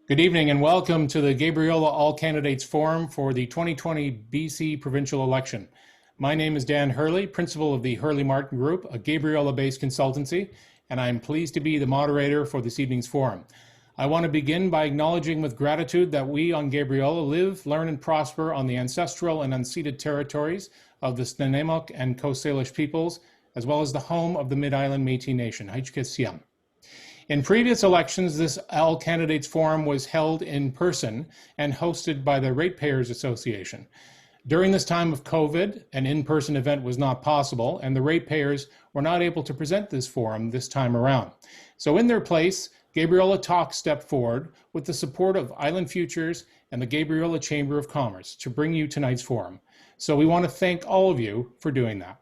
Good evening and welcome to the Gabriola All Candidates Forum for the 2020 BC provincial election. My name is Dan Hurley, principal of the Hurley Martin Group, a Gabriola-based consultancy, and I'm pleased to be the moderator for this evening's forum. I want to begin by acknowledging with gratitude that we on Gabriola live, learn, and prosper on the ancestral and unceded territories of the Snuneymuxw and Coast Salish peoples, as well as the home of the Mid-Island Métis Nation, Haichkisiam. In previous elections, this All Candidates Forum was held in person and hosted by the Ratepayers Association. During this time of COVID, an in-person event was not possible, and the ratepayers were not able to present this forum this time around. So in their place, Gabriola Talk stepped forward with the support of Island Futures and the Gabriola Chamber of Commerce to bring you tonight's forum. So we want to thank all of you for doing that.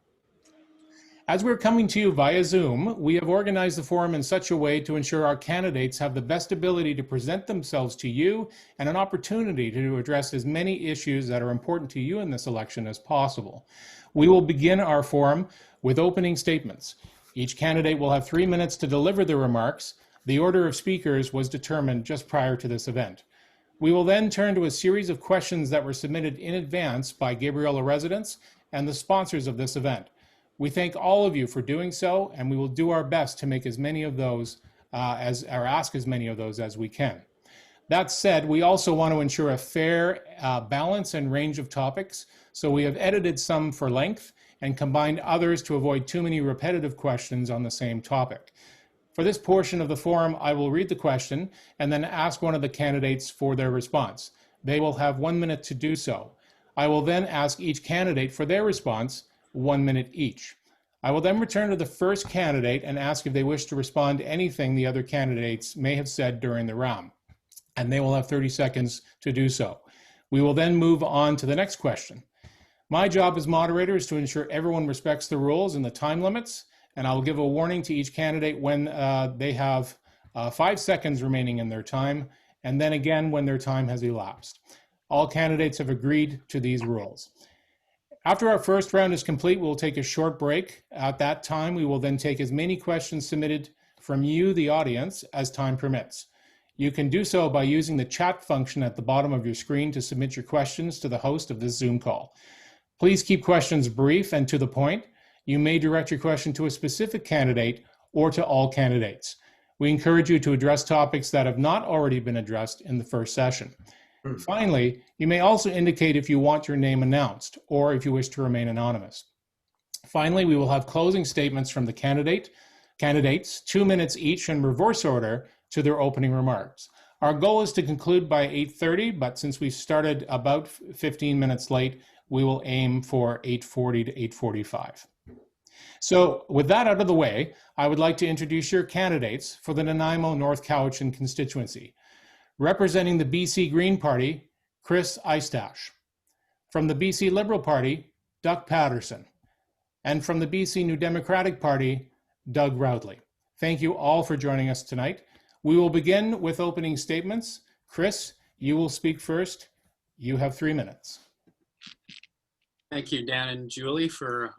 As we're coming to you via Zoom, we have organized the forum in such a way to ensure our candidates have the best ability to present themselves to you and an opportunity to address as many issues that are important to you in this election as possible. We will begin our forum with opening statements. Each candidate will have 3 minutes to deliver their remarks. The order of speakers was determined just prior to this event. We will then turn to a series of questions that were submitted in advance by Gabriola residents and the sponsors of this event. We thank all of you for doing so, and we will do our best to make as many of those ask as many of those as we can. That said, we also want to ensure a fair balance and range of topics, so we have edited some for length and combined others to avoid too many repetitive questions on the same topic. For this portion of the forum, I will read the question and then ask one of the candidates for their response. They will have 1 minute to do so. I will then ask each candidate for their response, 1 minute each. I will then return to the first candidate and ask if they wish to respond to anything the other candidates may have said during the round, and they will have 30 seconds to do so. We will then move on to the next question. My job as moderator is to ensure everyone respects the rules and the time limits, and I will give a warning to each candidate when they have 5 seconds remaining in their time, and then again when their time has elapsed. All candidates have agreed to these rules. After our first round is complete, we'll take a short break. At that time, we will then take as many questions submitted from you, the audience, as time permits. You can do so by using the chat function at the bottom of your screen to submit your questions to the host of this Zoom call. Please keep questions brief and to the point. You may direct your question to a specific candidate or to all candidates. We encourage you to address topics that have not already been addressed in the first session. Finally, you may also indicate if you want your name announced or if you wish to remain anonymous. Finally, we will have closing statements from the candidates, 2 minutes each in reverse order to their opening remarks. Our goal is to conclude by 8:30, but since we started about 15 minutes late, we will aim for 8:40 to 8:45. So with that out of the way, I would like to introduce your candidates for the Nanaimo North Cowichan constituency. Representing the BC Green Party, Chris Istace. From the BC Liberal Party, Doug Patterson. And from the BC New Democratic Party, Doug Routley. Thank you all for joining us tonight. We will begin with opening statements. Chris, you will speak first. You have 3 minutes. Thank you, Dan and Julie, for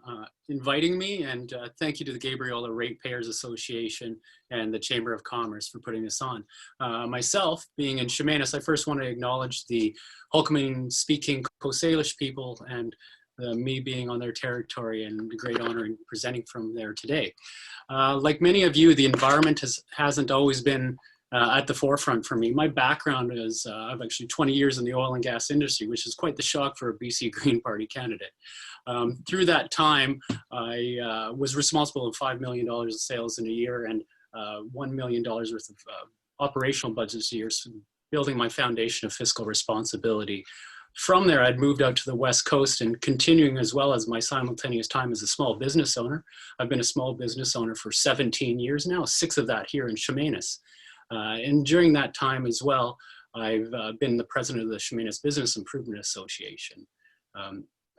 inviting me, and thank you to the Gabriola Ratepayers Association and the Chamber of Commerce for putting this on. Myself, being in Chemainus, I first want to acknowledge the Holcomb-speaking Coast Salish people and me being on their territory, and a great honor in presenting from there today. Like many of you, the environment hasn't always been at the forefront for me. My background is, I've actually 20 years in the oil and gas industry, which is quite the shock for a BC Green Party candidate. Through that time, I was responsible for $5 million of sales in a year and $1 million worth of operational budgets a year, so building my foundation of fiscal responsibility. From there, I'd moved out to the West Coast and continuing as well as my simultaneous time as a small business owner. I've been a small business owner for 17 years now, 6 of that here in Chemainus. And during that time as well, I've been the president of the Chemainus Business Improvement Association.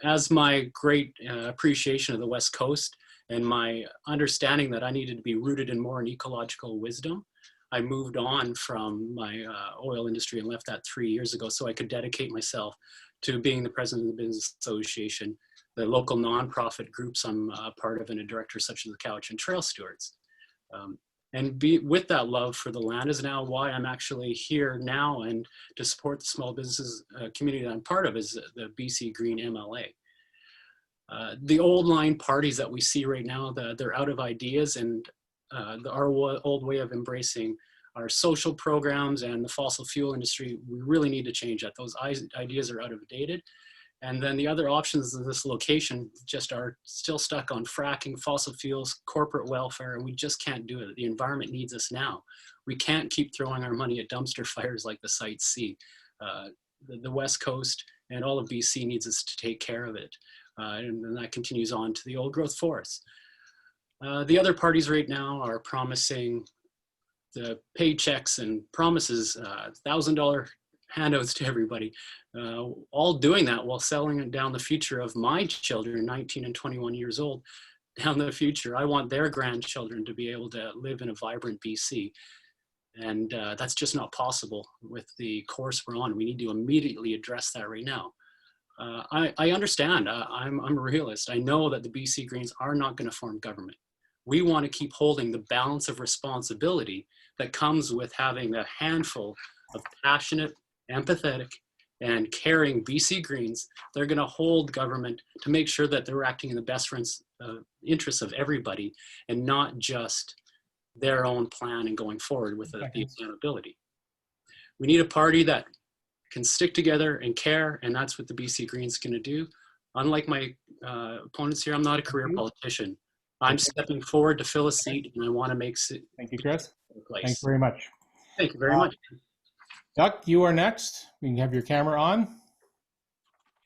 As my great appreciation of the West Coast and my understanding that I needed to be rooted in more in ecological wisdom, I moved on from my oil industry and left that 3 years ago so I could dedicate myself to being the president of the Business Association, the local nonprofit groups I'm part of, and a director such as the Cowichan Trail Stewards. And be with that love for the land is now why I'm actually here now, and to support the small business community that I'm part of is the BC Green MLA. The old line parties that we see right now, they're out of ideas, and our old way of embracing our social programs and the fossil fuel industry, we really need to change that. Those ideas are outdated. And then the other options of this location just are still stuck on fracking, fossil fuels, corporate welfare, and we just can't do it. The environment needs us now. We can't keep throwing our money at dumpster fires like the sites see. The West Coast and all of BC needs us to take care of it. And then that continues on to the old growth forests. The other parties right now are promising the paychecks and promises, $1,000 handouts to everybody, all doing that while selling down the future of my children, 19 and 21 years old, down the future. I want their grandchildren to be able to live in a vibrant BC. And that's just not possible with the course we're on. We need to immediately address that right now. I understand, I'm a realist. I know that the BC Greens are not going to form government. We want to keep holding the balance of responsibility that comes with having a handful of passionate, empathetic, and caring BC Greens. They're going to hold government to make sure that they're acting in the best interests of everybody, and not just their own plan and going forward with the accountability. We need a party that can stick together and care, and that's what the BC Greens going to do. Unlike my opponents here, I'm not a career politician. I'm stepping forward to fill a seat, and I want to make it. Thank you, Chris. Thank you very much. Thank you very much. Duck, you are next. You can have your camera on.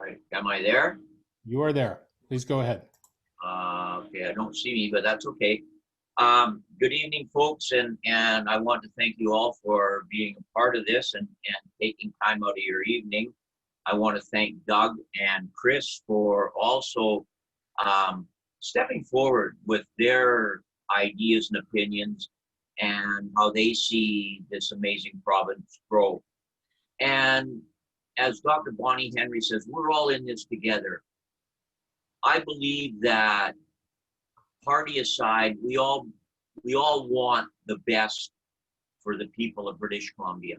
All right, am I there? You are there. Please go ahead. Okay, I don't see me, but that's okay. Good evening, folks, and I want to thank you all for being a part of this and taking time out of your evening. I want to thank Doug and Chris for also stepping forward with their ideas and opinions and how they see this amazing province grow. And as Dr. Bonnie Henry says, we're all in this together. I believe that, party aside, we all want the best for the people of British Columbia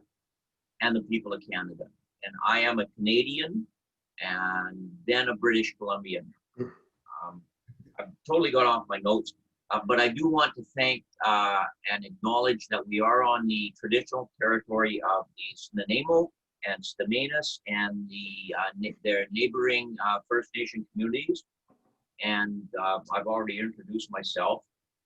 and the people of Canada. And I am a Canadian and then a British Columbian. I've totally got off my notes, but I do want to thank and acknowledge that we are on the traditional territory of the Nanaimo and Stamanis and their neighboring First Nation communities. And I've already introduced myself.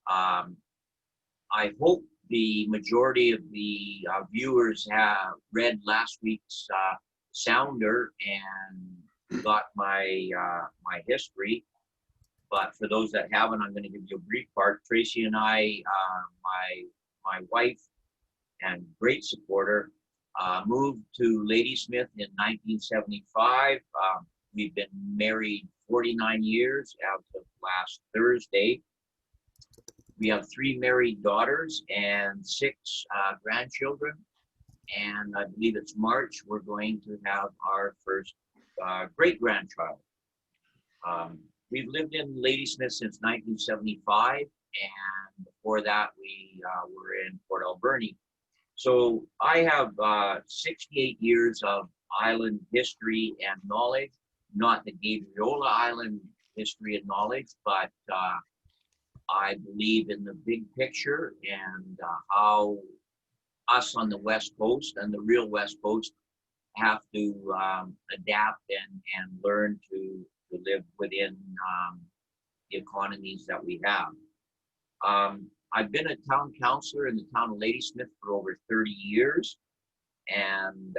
I hope the majority of the viewers have read last week's sounder and got my my history. But for those that haven't, I'm going to give you a brief part. Tracy and I, my wife and great supporter, moved to Ladysmith in 1975. We've been married 49 years as of last Thursday. We have 3 married daughters and 6 grandchildren. And I believe it's March, we're going to have our first great-grandchild. We've lived in Ladysmith since 1975, and before that we were in Port Alberni. So I have 68 years of island history and knowledge, not the Gabriola Island history and knowledge, but I believe in the big picture and how us on the West Coast and the real West Coast have to adapt and learn to live within the economies that we have. I've been a town councillor in the town of Ladysmith for over 30 years, and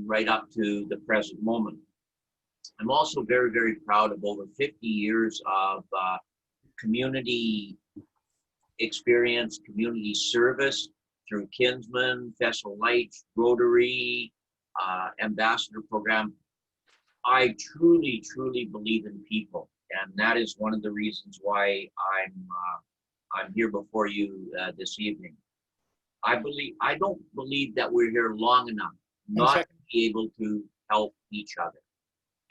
right up to the present moment. I'm also very, very proud of over 50 years of community experience, community service through Kinsman, Festival Lights, Rotary, Ambassador Program. I truly, truly believe in people, and that is one of the reasons why I'm here before you this evening. I don't believe that we're here long enough not to be able to help each other.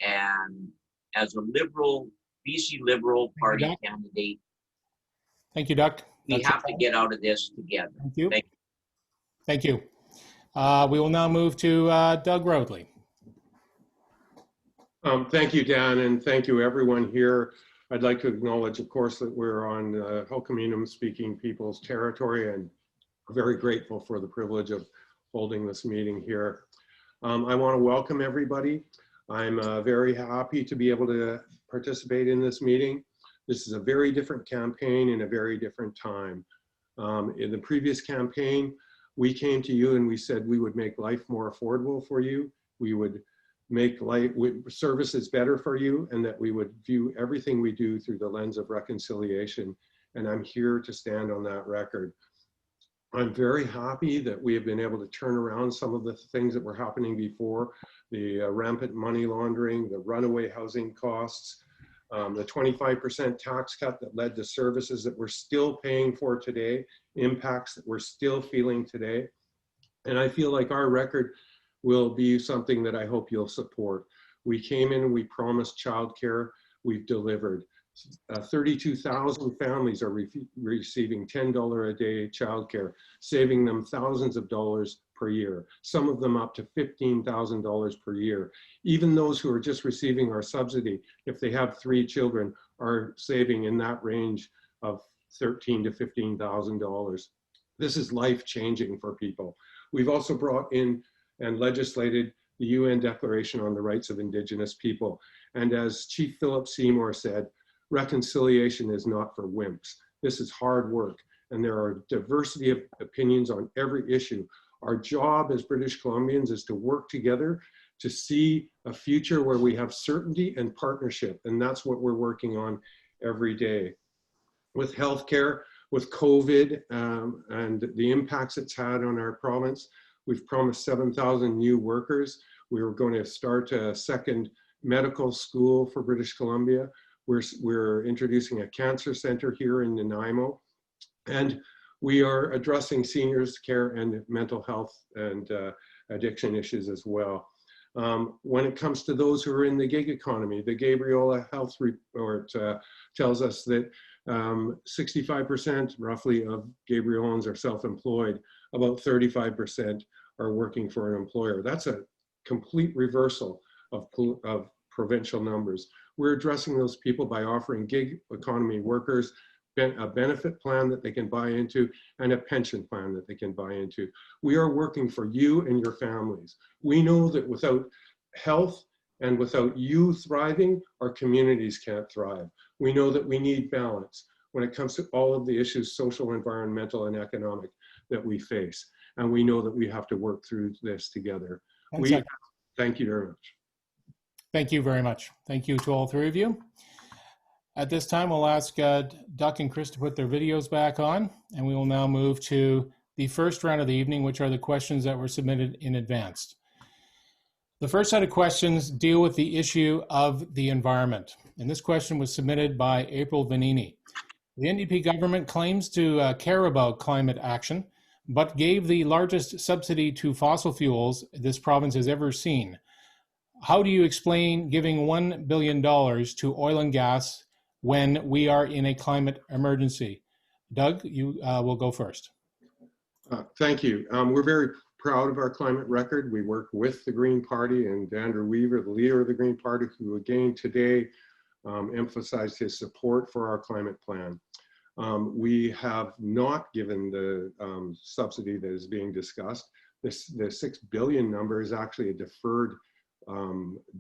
And as a Liberal, BC Liberal Party candidate, Thank you, Duck. We That's have to get out of this together. Thank you. Thank Thank you. We will now move to Doug Routley. Thank you, Dan, and thank you everyone here. I'd like to acknowledge, of course, that we're on Ho'okaminum speaking people's territory, and very grateful for the privilege of holding this meeting here. I want to welcome everybody. I'm very happy to be able to participate in this meeting. This is a very different campaign in a very different time. In the previous campaign, we came to you and we said we would make life more affordable for you. We would make services better for you, and that we would view everything we do through the lens of reconciliation. And I'm here to stand on that record. I'm very happy that we have been able to turn around some of the things that were happening before, the rampant money laundering, the runaway housing costs, the 25% tax cut that led to services that we're still paying for today, impacts that we're still feeling today. And I feel like our record will be something that I hope you'll support. We came in and we promised childcare, we've delivered. 32,000 families are receiving $10 a day childcare, saving them thousands of dollars per year, some of them up to $15,000 per year. Even those who are just receiving our subsidy, if they have 3 children, are saving in that range of $13,000 to $15,000. This is life-changing for people. We've also brought in and legislated the UN Declaration on the Rights of Indigenous People. And as Chief Philip Seymour said, reconciliation is not for wimps. This is hard work, and there are diversity of opinions on every issue. Our job as British Columbians is to work together to see a future where we have certainty and partnership, and that's what we're working on every day. With healthcare, with COVID, and the impacts it's had on our province, we've promised 7,000 new workers. We were going to start a second medical school for British Columbia. We're introducing a cancer center here in Nanaimo. And we are addressing seniors care and mental health and addiction issues as well. When it comes to those who are in the gig economy, the Gabriola Health Report tells us that 65% roughly of Gabriolans are self-employed, about 35% are working for an employer. That's a complete reversal of provincial numbers. We're addressing those people by offering gig economy workers a benefit plan that they can buy into and a pension plan that they can buy into. We are working for you and your families. We know that without health and without you thriving, our communities can't thrive. We know that we need balance when it comes to all of the issues, social, environmental, and economic, that we face. And we know that we have to work through this together. Thank you very much. Thank you very much. Thank you to all 3 of you. At this time, we'll ask Duck and Chris to put their videos back on, and we will now move to the first round of the evening, which are the questions that were submitted in advance. The first set of questions deal with the issue of the environment, and this question was submitted by April Vanini. The NDP government claims to care about climate action, but gave the largest subsidy to fossil fuels this province has ever seen. How do you explain giving $1 billion to oil and gas when we are in a climate emergency? Doug, you will go first. Thank you. We're very proud of our climate record. We work with the Green Party and Andrew Weaver, the leader of the Green Party, who again today emphasized his support for our climate plan. We have not given the subsidy that is being discussed. The $6 billion number is actually a deferred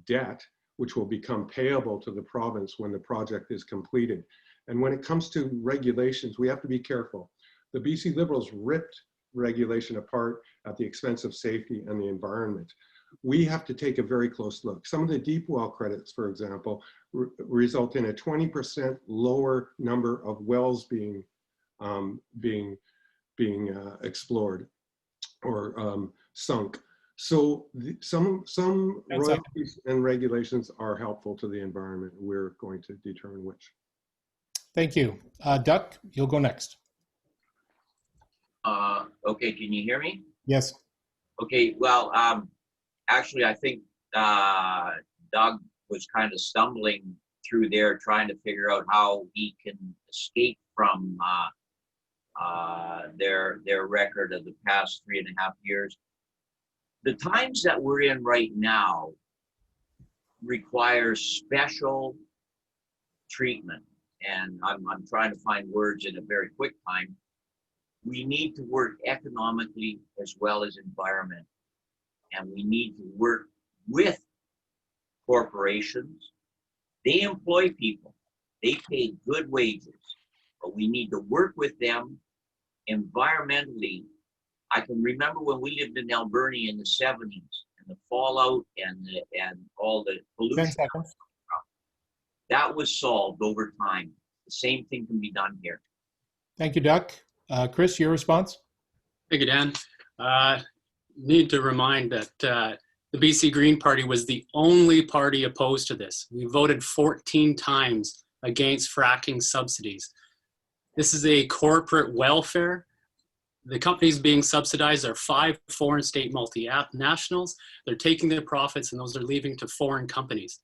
debt, which will become payable to the province when the project is completed. And when it comes to regulations, we have to be careful. The BC Liberals ripped regulation apart at the expense of safety and the environment. We have to take a very close look. Some of the deep well credits, for example, result in a 20% lower number of wells being explored or sunk. So some royalties and regulations are helpful to the environment. We're going to determine which. Thank you. Duck, you'll go next. Okay, can you hear me? Yes. Okay, well, actually, I think Doug was kind of stumbling through there trying to figure out how he can escape from their record of the past 3.5 years. The times that we're in right now require special treatment, and I'm trying to find words in a very quick time. We need to work economically as well as environment, and we need to work with corporations. They employ people, they pay good wages, but we need to work with them environmentally. I can remember when we lived in Alberni in the 70s and the fallout and all the 10 pollution. seconds. That was solved over time. The same thing can be done here. Thank you, Doug. Chris, your response? Thank you, Dan. Need to remind that the BC Green Party was the only party opposed to this. We voted 14 times against fracking subsidies. This is a corporate welfare. The companies being subsidized are 5 foreign state multinationals. They're taking their profits and those are leaving to foreign companies.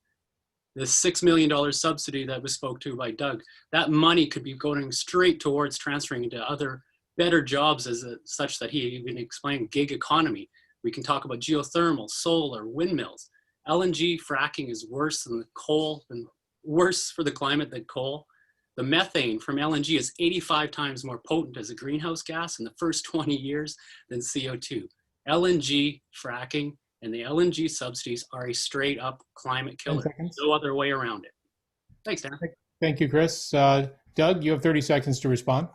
The $6 million subsidy that was spoke to by Doug, that money could be going straight towards transferring into other better jobs such that he even explained gig economy. We can talk about geothermal, solar, windmills. LNG fracking is worse than coal, and worse for the climate than coal. The methane from LNG is 85 times more potent as a greenhouse gas in the first 20 years than CO2. LNG fracking and the LNG subsidies are a straight up climate killer. No other way around it. Thanks, Dan. Thank you, Chris. Doug, you have 30 seconds to respond.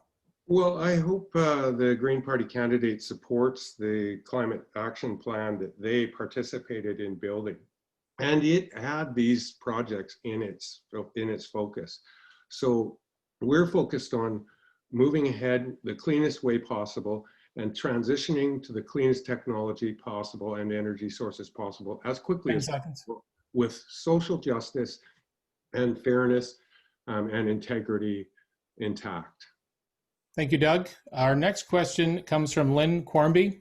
Well, I hope the Green Party candidate supports the climate action plan that they participated in building. And it had these projects in its focus. So we're focused on moving ahead the cleanest way possible and transitioning to the cleanest technology possible and energy sources possible as quickly as possible, with social justice and fairness and integrity intact. Thank you, Doug. Our next question comes from Lynn Quarmby.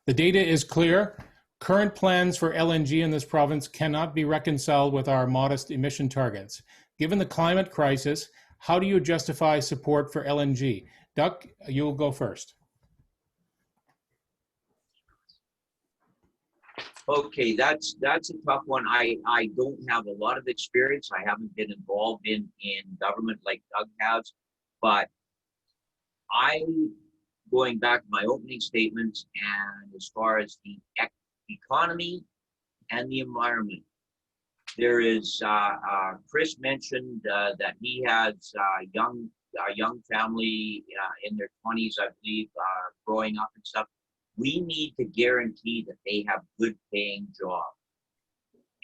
The data is clear. Current plans for LNG in this province cannot be reconciled with our modest emission targets. Given the climate crisis, how do you justify support for LNG? Doug, you'll go first. Okay, that's a tough one. I don't have a lot of experience. I haven't been involved in government like Doug has, but going back to my opening statements, and as far as the economy and the environment, there is, Chris mentioned that he has a young family in their 20s, I believe, growing up and stuff. We need to guarantee that they have good paying jobs.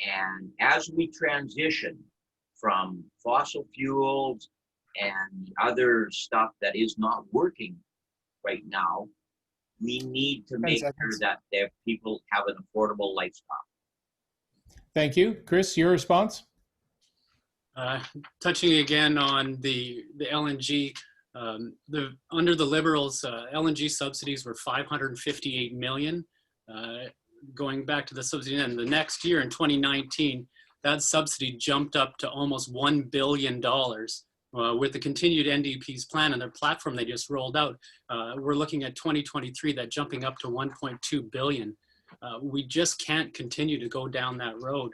And as we transition from fossil fuels and the other stuff that is not working right now, we need to make sure that their people have an affordable lifestyle. Thank you. Chris, your response? Touching again on the LNG, under the Liberals, LNG subsidies were $558 million. Going back to the subsidy, and the next year in 2019, that subsidy jumped up to almost $1 billion. With the continued NDP's plan and their platform they just rolled out, we're looking at 2023, that jumping up to $1.2 billion. We just can't continue to go down that road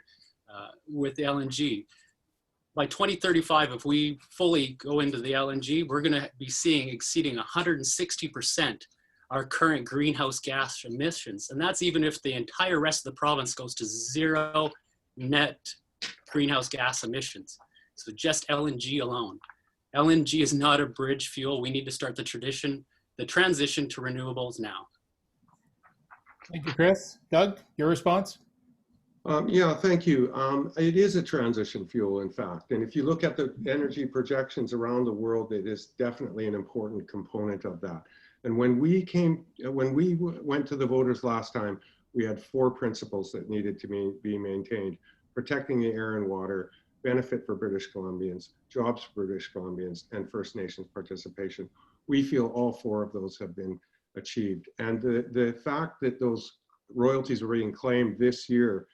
with LNG. By 2035, if we fully go into the LNG, we're going to be exceeding 160% our current greenhouse gas emissions. And that's even if the entire rest of the province goes to zero net greenhouse gas emissions. So just LNG alone. LNG is not a bridge fuel. We need to start the transition to renewables now. Thank you, Chris. Doug, your response? Yeah, thank you. It is a transition fuel, in fact. And if you look at the energy projections around the world, it is definitely an important component of that. And when we went to the voters last time, we had 4 principles that needed to be maintained: protecting the air and water, benefit for British Columbians, jobs for British Columbians, and First Nations participation. We feel all 4 of those have been achieved. And the fact that those royalties were being claimed this year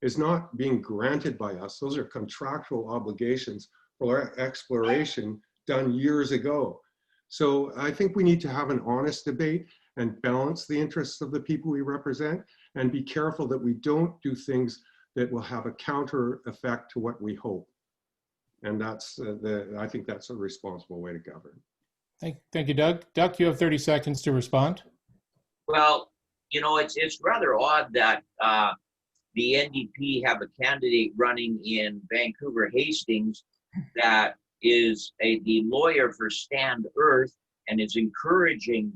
is not being granted by us. Those are contractual obligations for exploration done years ago. So I think we need to have an honest debate and balance the interests of the people we represent and be careful that we don't do things that will have a counter effect to what we hope. And that's I think that's a responsible way to govern. Thank you, Doug. Doug, you have 30 seconds to respond. Well, you know, it's rather odd that the NDP have a candidate running in Vancouver Hastings that is the lawyer for Stand Earth and is encouraging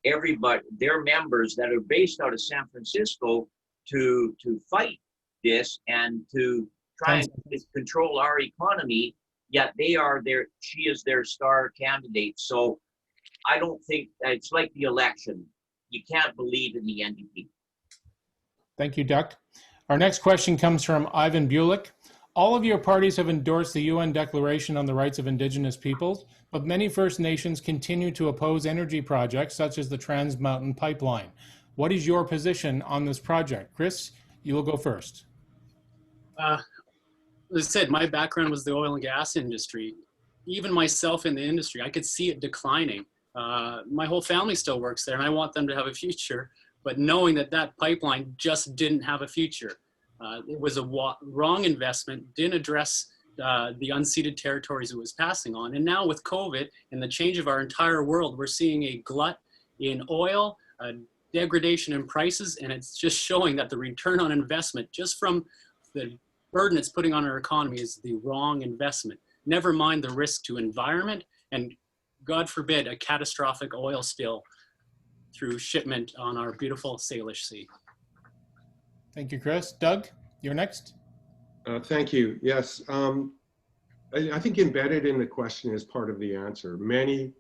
everybody, their members that are based out of San Francisco, to fight this and to try and control our economy. Yet she is their star candidate. So I don't think it's like the election. You can't believe in the NDP. Thank you, Doug. Our next question comes from Ivan Bulick. All of your parties have endorsed the UN Declaration on the Rights of Indigenous Peoples, but many First Nations continue to oppose energy projects such as the Trans Mountain Pipeline. What is your position on this project? Chris, you will go first. As I said, my background was the oil and gas industry. Even myself in the industry, I could see it declining. My whole family still works there, and I want them to have a future, but knowing that that pipeline just didn't have a future. It was a wrong investment, didn't address the unceded territories it was passing on. And now with COVID and the change of our entire world, we're seeing a glut in oil, a degradation in prices, and it's just showing that the return on investment just from the burden it's putting on our economy is the wrong investment. Never mind the risk to environment and, God forbid, a catastrophic oil spill through shipment on our beautiful Salish Sea. Thank you, Chris. Doug, you're next. Thank you. Yes, I think embedded in the question is part of the answer. Many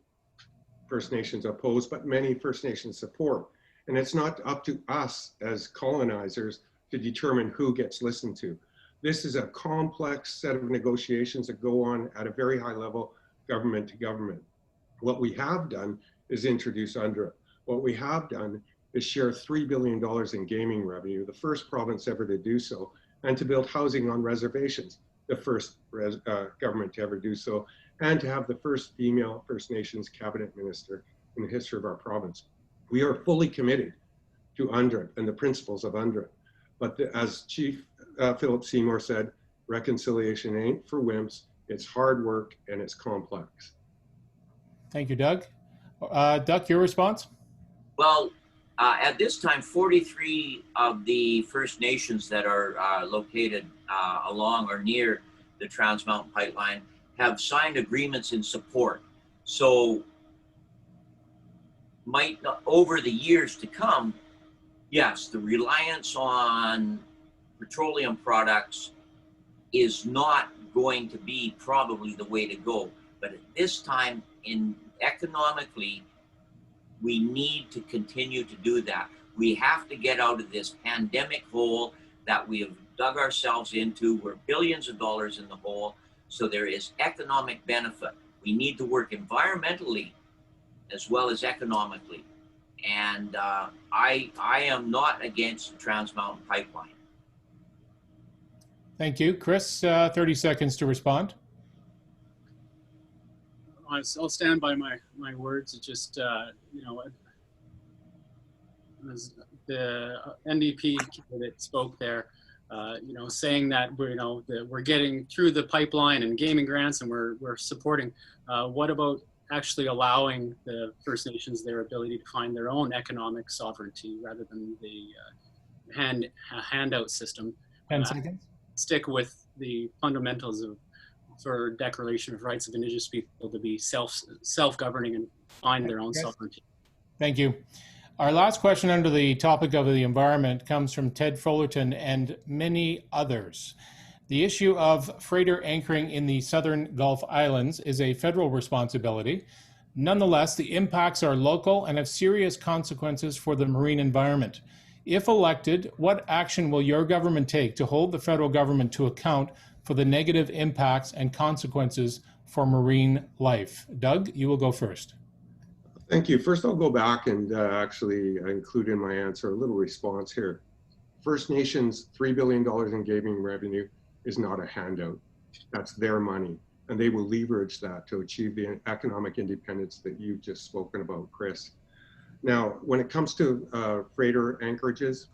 First Nations oppose, but many First Nations support. And it's not up to us as colonizers to determine who gets listened to. This is a complex set of negotiations that go on at a very high level, government to government. What we have done is introduce UNDRIP. What we have done is share $3 billion in gaming revenue, the first province ever to do so, and to build housing on reservations, the first government to ever do so, and to have the first female First Nations cabinet minister in the history of our province. We are fully committed to UNDRIP and the principles of UNDRIP. But as Chief Philip Seymour said, reconciliation ain't for wimps, it's hard work and it's complex. Thank you, Doug. Doug, your response? Well, at this time, 43 of the First Nations that are located along or near the Trans Mountain Pipeline have signed agreements in support. So might not, over the years to come, yes, the reliance on petroleum products is not going to be probably the way to go. But at this time, economically, we need to continue to do that. We have to get out of this pandemic hole that we have dug ourselves into. We're billions of dollars in the hole. So there is economic benefit. We need to work environmentally as well as economically. And I am not against the Trans Mountain Pipeline. Thank you. Chris, 30 seconds to respond. I'll stand by my words. It's just, you know, as the NDP that spoke there, you know, saying that we're getting through the pipeline and gaming grants and we're supporting. What about actually allowing the First Nations their ability to find their own economic sovereignty rather than the handout system? 10 seconds. Stick with the fundamentals for Declaration of Rights of Indigenous People to be self-governing and find their own sovereignty. Thank you. Our last question under the topic of the environment comes from Ted Fullerton and many others. The issue of freighter anchoring in the southern Gulf Islands is a federal responsibility. Nonetheless, the impacts are local and have serious consequences for the marine environment. If elected, what action will your government take to hold the federal government to account for the negative impacts and consequences for marine life? Doug, you will go first. Thank you. First, I'll go back and actually include in my answer a little response here. First Nations $3 billion in gaming revenue is not a handout. That's their money. And they will leverage that to achieve the economic independence that you've just spoken about, Chris. Now, when it comes to freighter anchorages,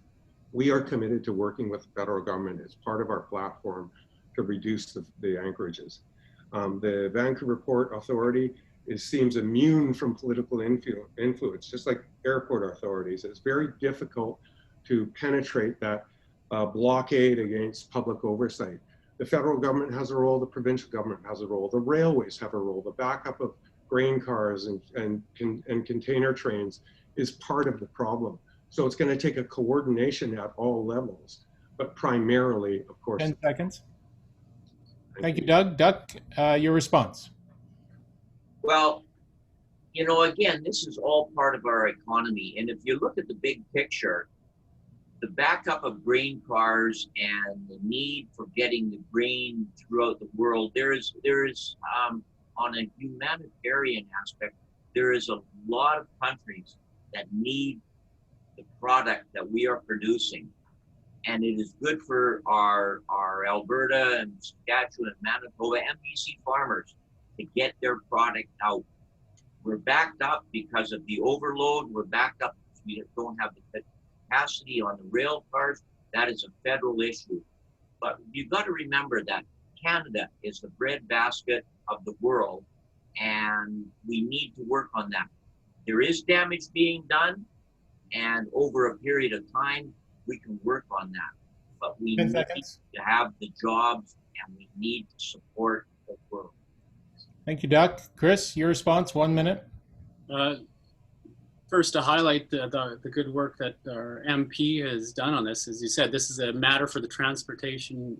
we are committed to working with the federal government as part of our platform to reduce the anchorages. The Vancouver Port Authority seems immune from political influence, just like airport authorities. It's very difficult to penetrate that blockade against public oversight. The federal government has a role, the provincial government has a role, the railways have a role, the backup of grain cars and container trains is part of the problem. So it's going to take a coordination at all levels, but primarily, of course. 10 seconds. Thank you, Doug. Doug, your response. Well, you know, again, this is all part of our economy. And if you look at the big picture, the backup of grain cars and the need for getting the grain throughout the world, there is on a humanitarian aspect, there is a lot of countries that need the product that we are producing. And it is good for our Alberta and Saskatchewan and Manitoba and BC farmers to get their product out. We're backed up because of the overload. We're backed up because we don't have the capacity on the rail cars. That is a federal issue. But you've got to remember that Canada is the breadbasket of the world, and we need to work on that. There is damage being done, and over a period of time, we can work on that. But we need to have the jobs, and we need to support the world. Thank you, Doug. Chris, your response, 1 minute. First, to highlight the good work that our MP has done on this. As you said, this is a matter for the Transportation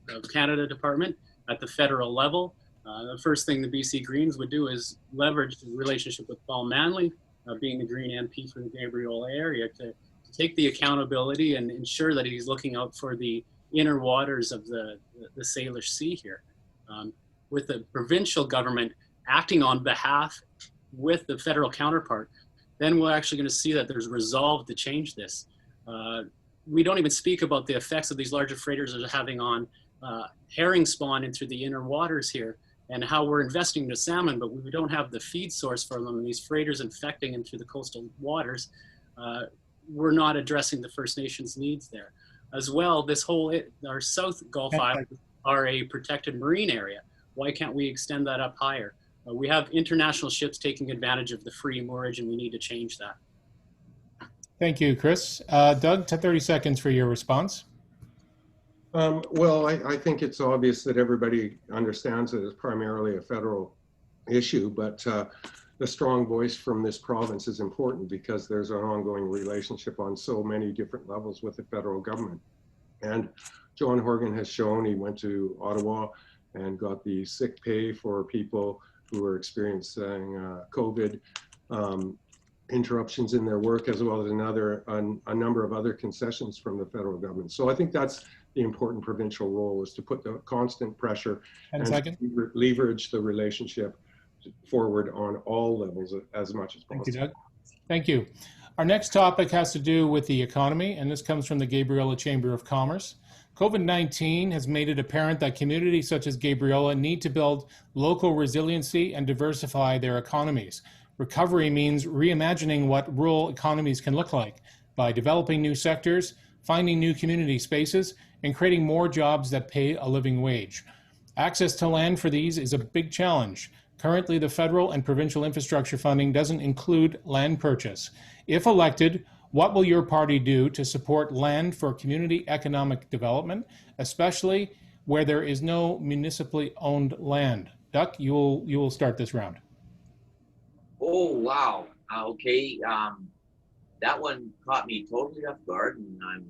of Canada Department at the federal level. The first thing the BC Greens would do is leverage the relationship with Paul Manley, being the Green MP for the Gabriola area, to take the accountability and ensure that he's looking out for the inner waters of the Salish Sea here. With the provincial government acting on behalf with the federal counterpart, then we're actually going to see that there's resolve to change this. We don't even speak about the effects of these larger freighters are having on herring spawn into the inner waters here, and how we're investing in the salmon, but we don't have the feed source for them, and these freighters infecting into the coastal waters. We're not addressing the First Nations needs there. As well, our South Gulf Islands are a protected marine area. Why can't we extend that up higher? We have international ships taking advantage of the free moorage, and we need to change that. Thank you, Chris. Doug, 30 seconds for your response. Well, I think it's obvious that everybody understands that it's primarily a federal issue, but the strong voice from this province is important because there's an ongoing relationship on so many different levels with the federal government. And John Horgan has shown he went to Ottawa and got the sick pay for people who are experiencing COVID interruptions in their work, as well as a number of other concessions from the federal government. So I think that's the important provincial role, is to put the constant pressure and leverage the relationship forward on all levels as much as possible. Thank you, Doug. Thank you. Our next topic has to do with the economy, and this comes from the Gabriola Chamber of Commerce. COVID-19 has made it apparent that communities such as Gabriola need to build local resiliency and diversify their economies. Recovery means reimagining what rural economies can look like by developing new sectors, finding new community spaces, and creating more jobs that pay a living wage. Access to land for these is a big challenge. Currently, the federal and provincial infrastructure funding doesn't include land purchase. If elected, what will your party do to support land for community economic development, especially where there is no municipally owned land? Duck, you will start this round. Oh, wow. Okay. That one caught me totally off guard, and I'm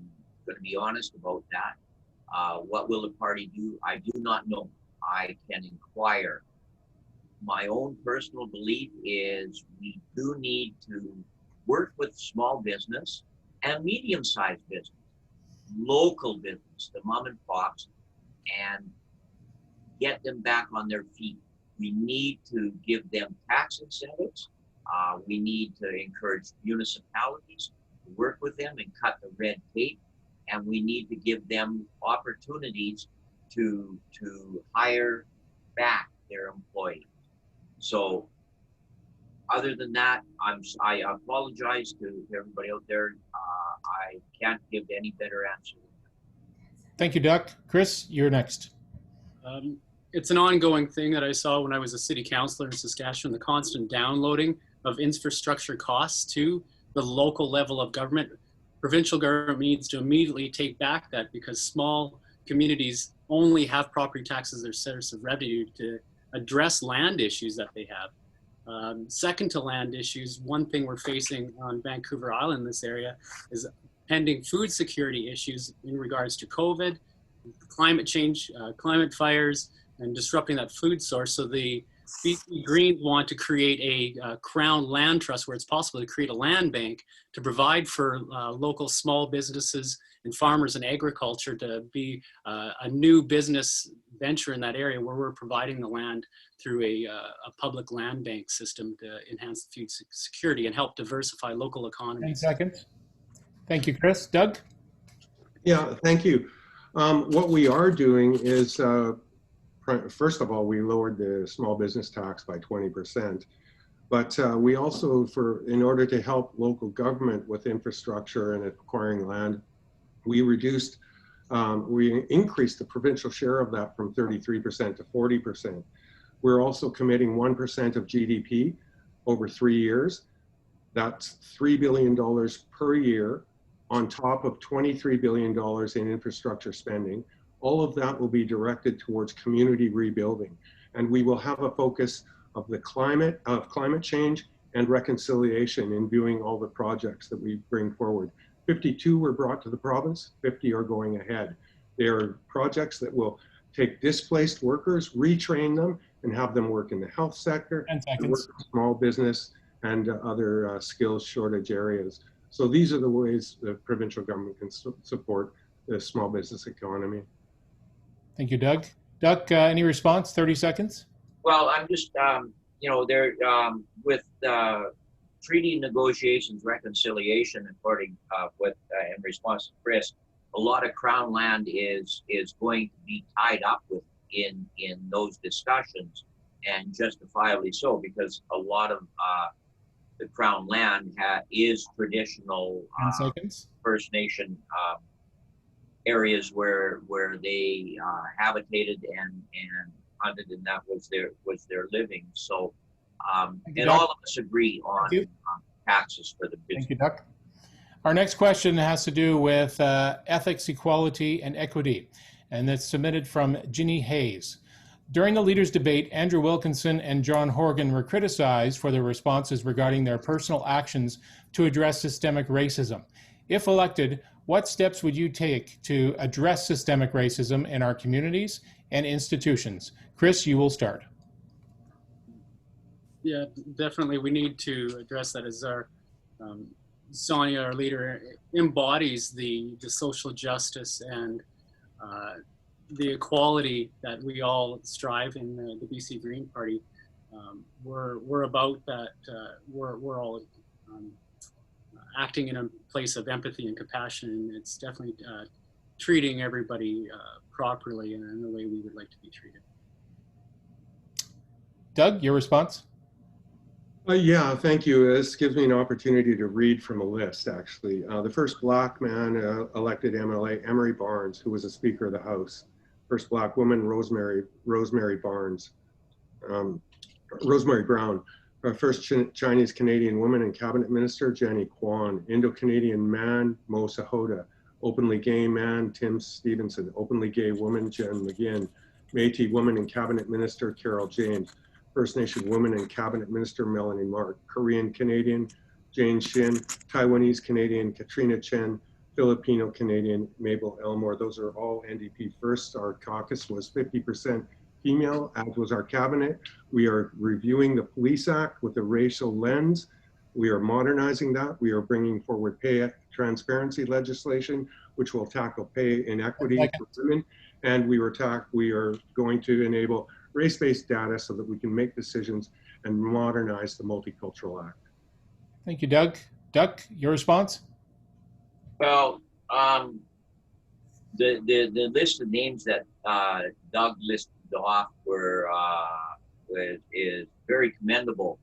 going to be honest about that. What will the party do? I do not know. I can inquire. My own personal belief is we do need to work with small business and medium-sized business, local business, the mom and pops, and get them back on their feet. We need to give them tax incentives. We need to encourage municipalities to work with them and cut the red tape and we need to give them opportunities to hire back their employees. So other than that, I apologize to everybody out there. I can't give any better answer. Thank you, Doug. Chris, you're next. It's an ongoing thing that I saw when I was a city councillor in Saskatchewan, the constant downloading of infrastructure costs to the local level of government. Provincial government needs to immediately take back that, because small communities only have property taxes as their source of revenue to address land issues that they have. Second to land issues, one thing we're facing on Vancouver Island in this area is pending food security issues in regards to COVID, climate change, climate fires, and disrupting that food source. So the BC Greens want to create a Crown land trust where it's possible to create a land bank to provide for local small businesses and farmers and agriculture to be a new business venture in that area, where we're providing the land through a public land bank system to enhance the food security and help diversify local 10 economies. seconds. Thank you, Chris. Doug? Yeah, thank you. What we are doing is, first of all, we lowered the small business tax by 20%. But we also, in order to help local government with infrastructure and acquiring land, we increased the provincial share of that from 33% to 40%. We're also committing 1% of GDP over 3 years. That's $3 billion per year on top of $23 billion in infrastructure spending. All of that will be directed towards community rebuilding. And we will have a focus of climate change and reconciliation in doing all the projects that we bring forward. 52 were brought to the province, 50 are going ahead. They are projects that will take displaced workers, retrain them, and have them work in the health sector, 10 seconds. work in small business, and other skills shortage areas. So these are the ways the provincial government can support the small business economy. Thank you, Doug. Doug, any response? 30 seconds. Well, I'm just, there with treaty negotiations, reconciliation, according in response to Chris, a lot of Crown land is going to be tied up with in those discussions, and justifiably so, because a lot of the Crown land is traditional 10 seconds. First Nation areas where they habitated and hunted, and that was their living. So, and all of us agree on taxes for the business. Thank you, Doug. Our next question has to do with ethics, equality, and equity, and it's submitted from Ginny Hayes. During the leaders' debate, Andrew Wilkinson and John Horgan were criticized for their responses regarding their personal actions to address systemic racism. If elected, what steps would you take to address systemic racism in our communities and institutions? Chris, you will start. Yeah, definitely. We need to address that, as our Sonia, our leader, embodies the social justice and the equality that we all strive in the BC Green Party. We're about that. We're all acting in a place of empathy and compassion, and it's definitely treating everybody properly and in the way we would like to be treated. Doug, your response? Yeah, thank you. This gives me an opportunity to read from a list, actually. The first Black man elected MLA, Emery Barnes, who was a Speaker of the House. First Black woman, Rosemary Barnes. Rosemary Brown. First Chinese Canadian woman and Cabinet Minister, Jenny Kwan. Indo-Canadian man, Mo Sahota. Openly gay man, Tim Stevenson. Openly gay woman, Jen McGinn. Métis woman and Cabinet Minister, Carol James. First Nation woman and Cabinet Minister, Melanie Mark. Korean Canadian, Jane Shin. Taiwanese Canadian, Katrina Chen. Filipino Canadian, Mabel Elmore. Those are all NDP first. Our caucus was 50% female, as was our cabinet. We are reviewing the Police Act with a racial lens. We are modernizing that. We are bringing forward pay transparency legislation, which will tackle pay inequity for women. And we are going to enable race-based data so that we can make decisions and modernize the Multicultural Act. Thank you, Doug. Doug, your response? Well, The list of names that Doug listed off is very commendable.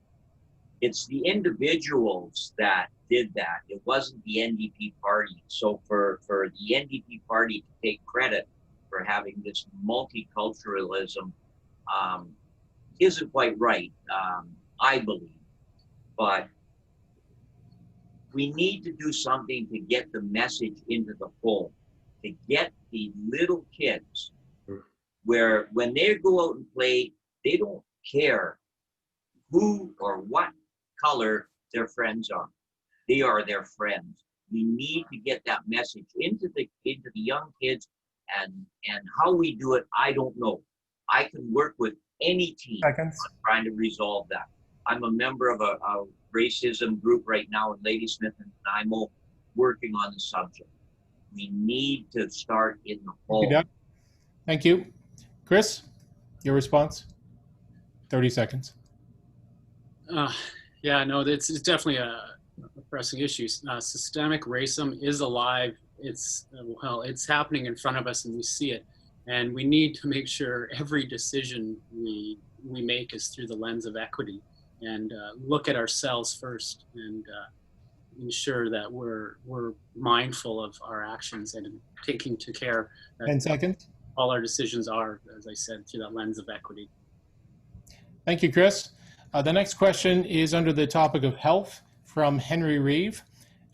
It's the individuals that did that. It wasn't the NDP party. So for the NDP party to take credit for having this multiculturalism isn't quite right, I believe. But we need to do something to get the message into the home, to get the little kids where when they go out and play, they don't care who or what color their friends are. They are their friends. We need to get that message into the young kids, and how we do it, I don't know. I can work with any team on trying to resolve that. I'm a member of a racism group right now in Ladysmith and Nanaimo, working on the subject. We need to start in the home. Thank you. Chris, your response? 30 seconds. Yeah, no, it's definitely a pressing issue. Systemic racism is alive. It's happening in front of us, and we see it. And we need to make sure every decision we make is through the lens of equity, and look at ourselves first, and ensure that we're mindful of our actions and taking to care that 10 seconds. all our decisions are, as I said, through that lens of equity. Thank you, Chris. The next question is under the topic of health from Henry Reeve.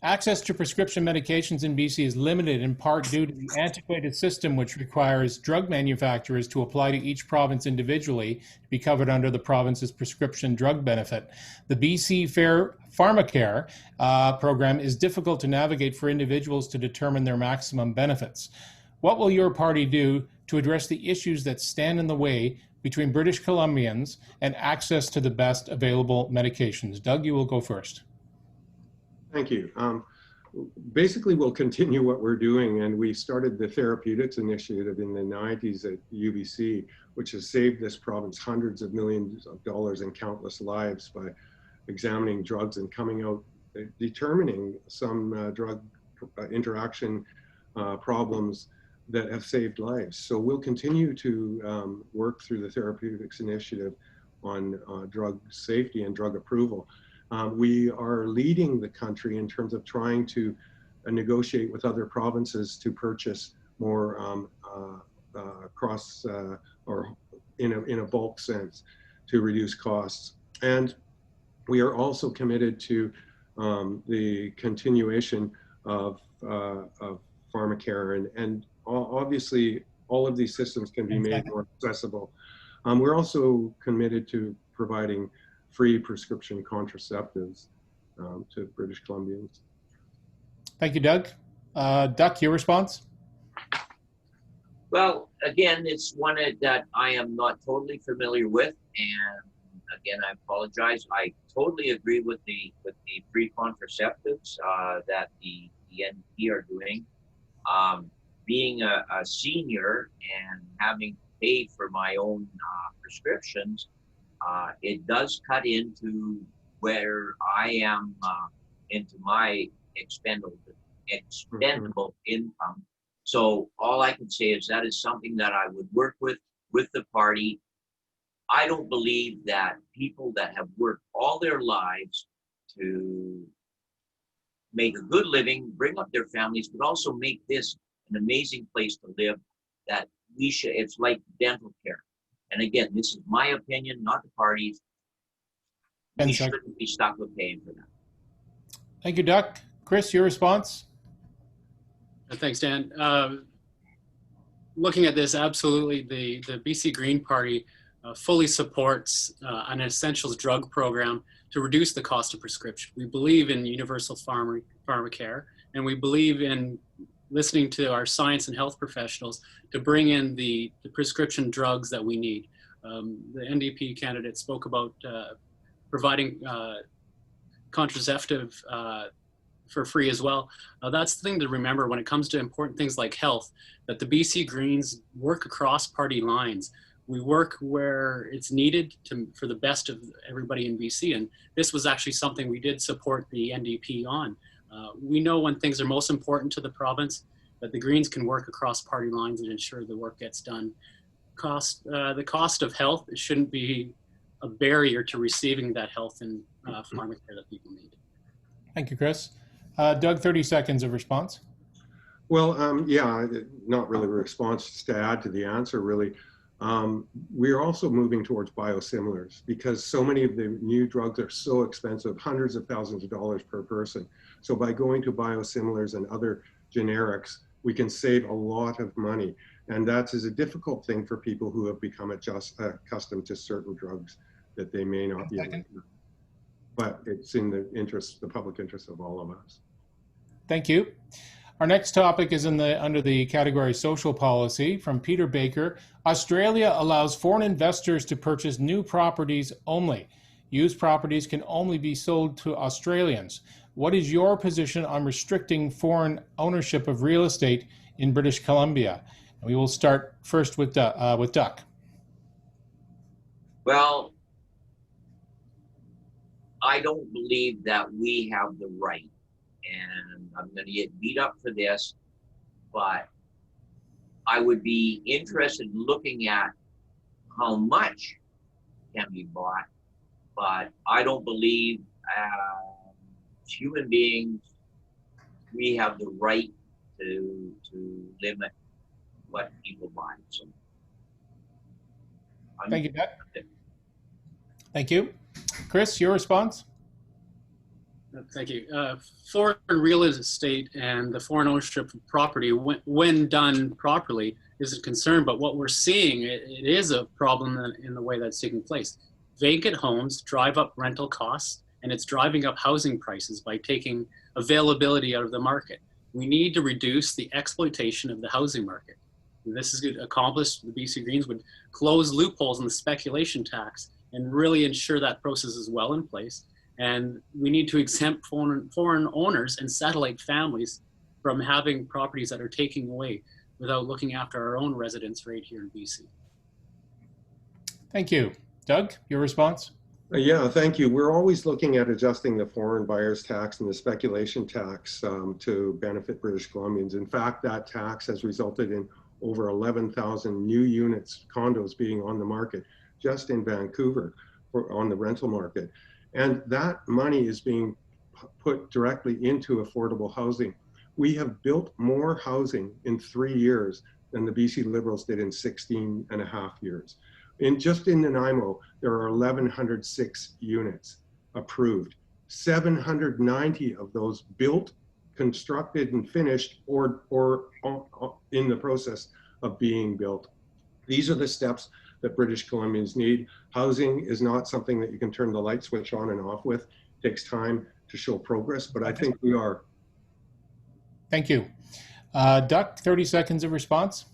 Access to prescription medications in BC is limited in part due to the antiquated system which requires drug manufacturers to apply to each province individually to be covered under the province's prescription drug benefit. The BC Fair Pharmacare program is difficult to navigate for individuals to determine their maximum benefits. What will your party do to address the issues that stand in the way between British Columbians and access to the best available medications? Doug, you will go first. Thank you. Basically, we'll continue what we're doing, and we started the therapeutics initiative in the 90s at UBC, which has saved this province hundreds of millions of dollars and countless lives by examining drugs and coming out, determining some drug interaction problems that have saved lives. So we'll continue to work through the therapeutics initiative on drug safety and drug approval. We are leading the country in terms of trying to negotiate with other provinces to purchase more across or in a bulk sense to reduce costs. And we are also committed to the continuation of pharmacare, and obviously all of these systems can be made more accessible. We're also committed to providing free prescription contraceptives to British Columbians. Thank you, Doug. Duck, your response? Well, again, it's one that I am not totally familiar with, and again, I apologize. I totally agree with the free contraceptives that the NP are doing. Being a senior and having to pay for my own prescriptions, it does cut into where I am into my expendable income. So all I can say is that is something that I would work with the party. I don't believe that people that have worked all their lives to make a good living, bring up their families, but also make this an amazing place to live, that we should, it's like dental care. And again, this is my opinion, not the party's. We shouldn't be stuck with paying for that. Thank you, Duck. Chris, your response? Thanks, Dan. Looking at this, absolutely, the BC Green Party fully supports an essentials drug program to reduce the cost of prescription. We believe in universal pharmacare, and we believe in listening to our science and health professionals to bring in the prescription drugs that we need. The NDP candidate spoke about providing contraceptive for free as well. That's the thing to remember when it comes to important things like health, that the BC Greens work across party lines. We work where it's needed for the best of everybody in BC, and this was actually something we did support the NDP on. We know when things are most important to the province, but the Greens can work across party lines and ensure the work gets done. The cost of health shouldn't be a barrier to receiving that health and pharmacare that people need. Thank you, Chris. Doug, 30 seconds of response. Well, yeah, not really a response to add to the answer, really. We're also moving towards biosimilars because so many of the new drugs are so expensive, hundreds of thousands of dollars per person. So by going to biosimilars and other generics, we can save a lot of money. And that is a difficult thing for people who have become accustomed to certain drugs that they may not be able to. But it's in the interest, the public interest of all of us. Thank you. Our next topic is under the category social policy from Peter Baker. Australia allows foreign investors to purchase new properties only. Used properties can only be sold to Australians. What is your position on restricting foreign ownership of real estate in British Columbia? And we will start first with Duck. Well, I don't believe that we have the right, and I'm going to get beat up for this, but I would be interested in looking at how much can be bought, but I don't believe as human beings, we have the right to limit what people buy. So, thank you, Doug. Thank you. Chris, your response? Thank you. Foreign real estate and the foreign ownership of property, when done properly, is a concern. But what we're seeing, it is a problem in the way that's taking place. Vacant homes drive up rental costs, and it's driving up housing prices by taking availability out of the market. We need to reduce the exploitation of the housing market. And this is accomplished. The BC Greens would close loopholes in the speculation tax and really ensure that process is well in place. And we need to exempt foreign owners and satellite families from having properties that are taking away without looking after our own residents right here in BC. Thank you. Doug, your response? Yeah, thank you. We're always looking at adjusting the foreign buyers tax and the speculation tax to benefit British Columbians. In fact, that tax has resulted in over 11,000 new units, condos being on the market just in Vancouver on the rental market. And that money is being put directly into affordable housing. We have built more housing in 3 years than the BC Liberals did in 16 and a half years. Just in Nanaimo, there are 1,106 units approved. 790 of those built, constructed, and finished, or in the process of being built. These are the steps that British Columbians need. Housing is not something that you can turn the light switch on and off with. It takes time to show progress, but I think we are. Thank you. Duck, 30 seconds of response.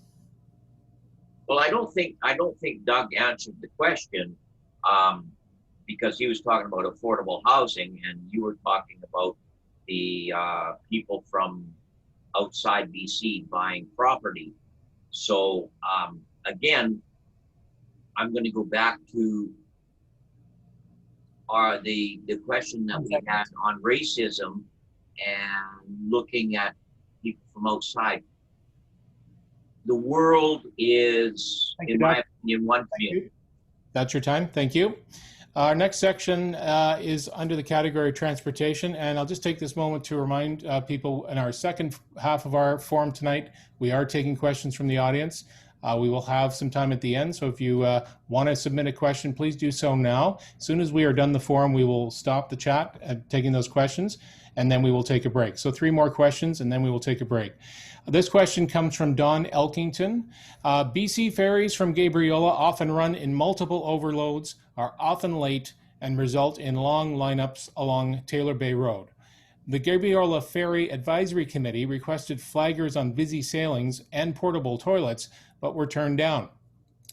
Well, I don't think Doug answered the question because he was talking about affordable housing, and you were talking about the people from outside BC buying property. So again, I'm going to go back to the question that we had on racism and looking at people from outside. The world is, in my opinion, one community. That's your time. Thank you. Our next section is under the category transportation, and I'll just take this moment to remind people in our second half of our forum tonight, we are taking questions from the audience. We will have some time at the end, so if you want to submit a question, please do so now. As soon as we are done the forum, we will stop the chat and taking those questions, and then we will take a break. So 3 more questions, and then we will take a break. This question comes from Don Elkington. BC ferries from Gabriola often run in multiple overloads, are often late, and result in long lineups along Taylor Bay Road. The Gabriola Ferry Advisory Committee requested flaggers on busy sailings and portable toilets, but were turned down.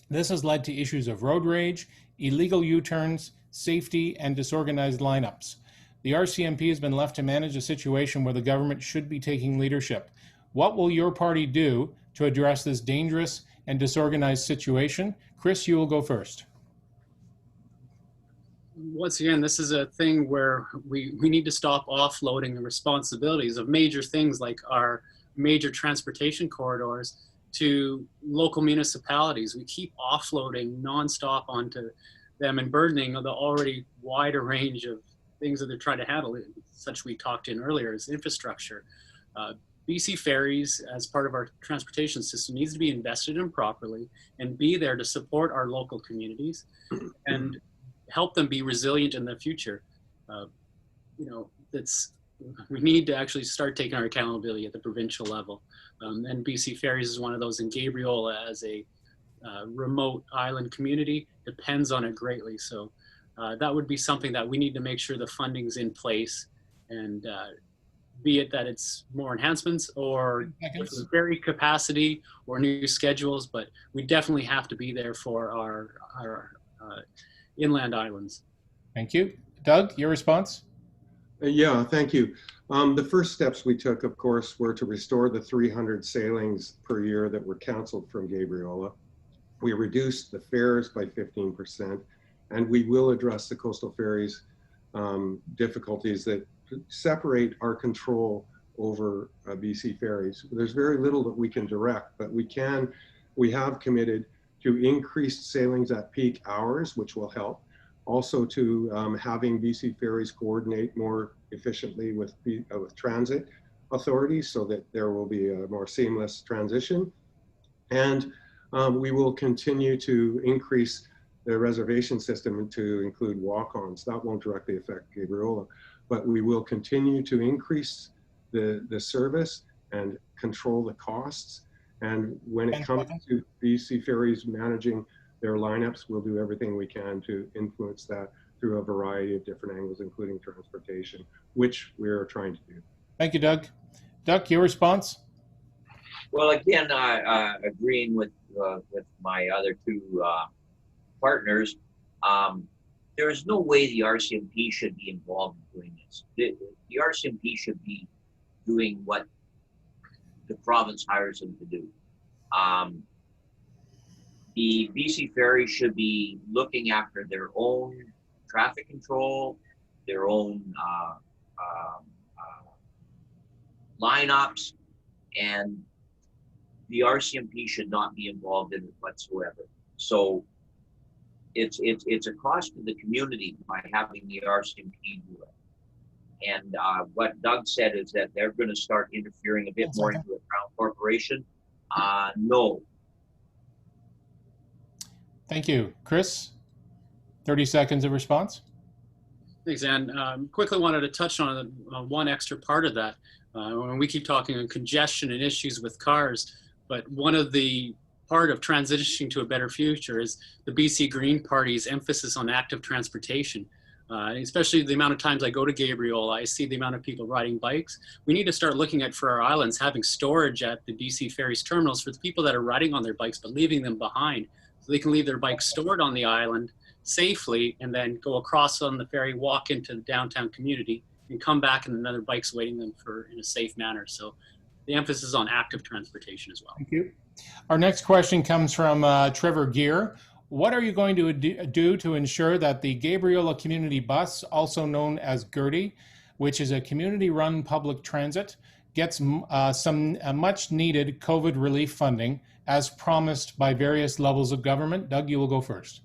This has led to issues of road rage, illegal U-turns, safety, and disorganized lineups. The RCMP has been left to manage a situation where the government should be taking leadership. What will your party do to address this dangerous and disorganized situation? Chris, you will go first. Once again, this is a thing where we need to stop offloading the responsibilities of major things like our major transportation corridors to local municipalities. We keep offloading nonstop onto them and burdening the already wider range of things that they're trying to handle, such we talked in earlier, as infrastructure. BC Ferries, as part of our transportation system, needs to be invested in properly and be there to support our local communities and help them be resilient in the future. We need to actually start taking our accountability at the provincial level. And BC Ferries is one of those, and Gabriola, as a remote island community, depends on it greatly. So that would be something that we need to make sure the funding's in place, and be it that it's more enhancements or ferry capacity or new schedules, but we definitely have to be there for our inland islands. Thank you. Doug, your response? Yeah, thank you. The first steps we took, of course, were to restore the 300 sailings per year that were canceled from Gabriola. We reduced the fares by 15%, and we will address the coastal ferries difficulties that separate our control over BC Ferries. There's very little that we can direct, but we have committed to increased sailings at peak hours, which will help. Also to having BC Ferries coordinate more efficiently with transit authorities so that there will be a more seamless transition. And we will continue to increase the reservation system to include walk-ons. That won't directly affect Gabriola, but we will continue to increase the service and control the costs. And when it comes to BC Ferries managing their lineups, we'll do everything we can to influence that through a variety of different angles, including transportation, which we're trying to do. Thank you, Doug. Doug, your response? Well, again, agreeing with my other two partners, there is no way the RCMP should be involved in doing this. The RCMP should be doing what the province hires them to do. The BC Ferry should be looking after their own traffic control, their own lineups, and the RCMP should not be involved in it whatsoever. So it's a cost to the community by having the RCMP do it. And what Doug said is that they're going to start interfering a bit more into a Crown Corporation. No. Thank you. Chris, 30 seconds of response. Thanks, Ann. Quickly wanted to touch on one extra part of that. When we keep talking on congestion and issues with cars, but one of the part of transitioning to a better future is the BC Green Party's emphasis on active transportation. Especially the amount of times I go to Gabriola, I see the amount of people riding bikes. We need to start looking at, for our islands, having storage at the BC Ferries terminals for the people that are riding on their bikes but leaving them behind. So they can leave their bikes stored on the island safely and then go across on the ferry, walk into the downtown community, and come back and another bike's waiting them in a safe manner. So the emphasis on active transportation as well. Thank you. Our next question comes from Trevor Gear. What are you going to do to ensure that the Gabriola Community Bus, also known as GERTY, which is a community-run public transit, gets some much needed COVID relief funding as promised by various levels of government? Doug, you will go first.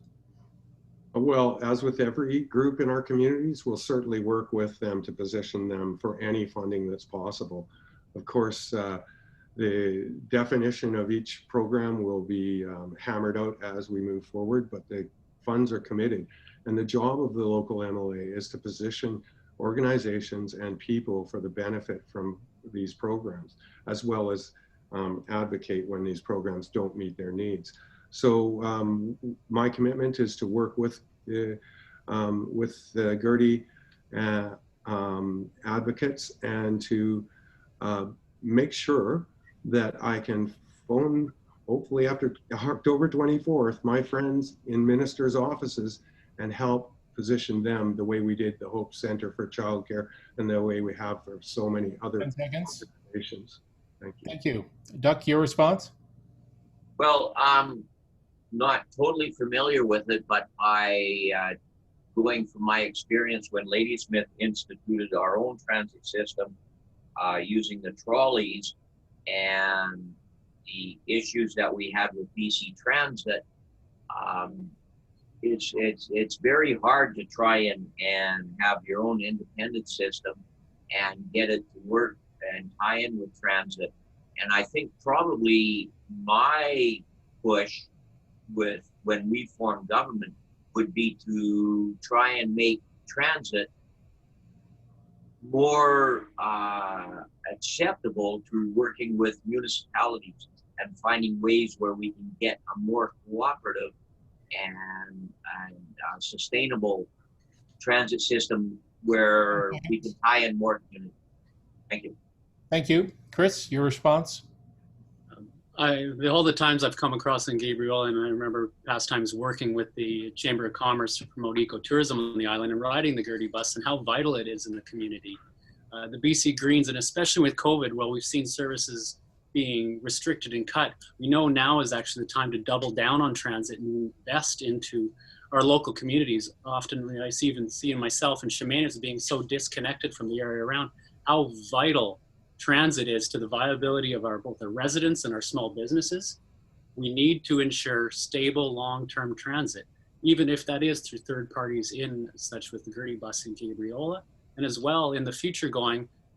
Well, as with every group in our communities, we'll certainly work with them to position them for any funding that's possible. Of course, the definition of each program will be hammered out as we move forward, but the funds are committed. And the job of the local MLA is to position organizations and people for the benefit from these programs, as well as advocate when these programs don't meet their needs. So my commitment is to work with the GERTY advocates and to make sure that I can phone, hopefully after October 24th, my friends in ministers' offices and help position them the way we did the Hope Center for Childcare and the way we have for so many other organizations. Thank you. Thank you. Duck, your response? Well, I'm not totally familiar with it, but going from my experience when Ladysmith instituted our own transit system using the trolleys, and the issues that we had with BC Transit, it's very hard to try and have your own independent system and get it to work and tie in with transit. And I think probably my push with when we form government would be to try and make transit more acceptable through working with municipalities and finding ways where we can get a more cooperative and sustainable transit system where we can tie in more communities. Thank you. Thank you. Chris, your response? All the times I've come across in Gabriola, and I remember past times working with the Chamber of Commerce to promote ecotourism on the island and riding the Gertie bus and how vital it is in the community. The BC Greens, and especially with COVID, well, we've seen services being restricted and cut. We know now is actually the time to double down on transit and invest into our local communities. Often I even see in myself and Shemane as being so disconnected from the area around, how vital transit is to the viability of both our residents and our small businesses. We need to ensure stable long-term transit, even if that is through third parties in such with the Gertie bus in Gabriola, and as well in the future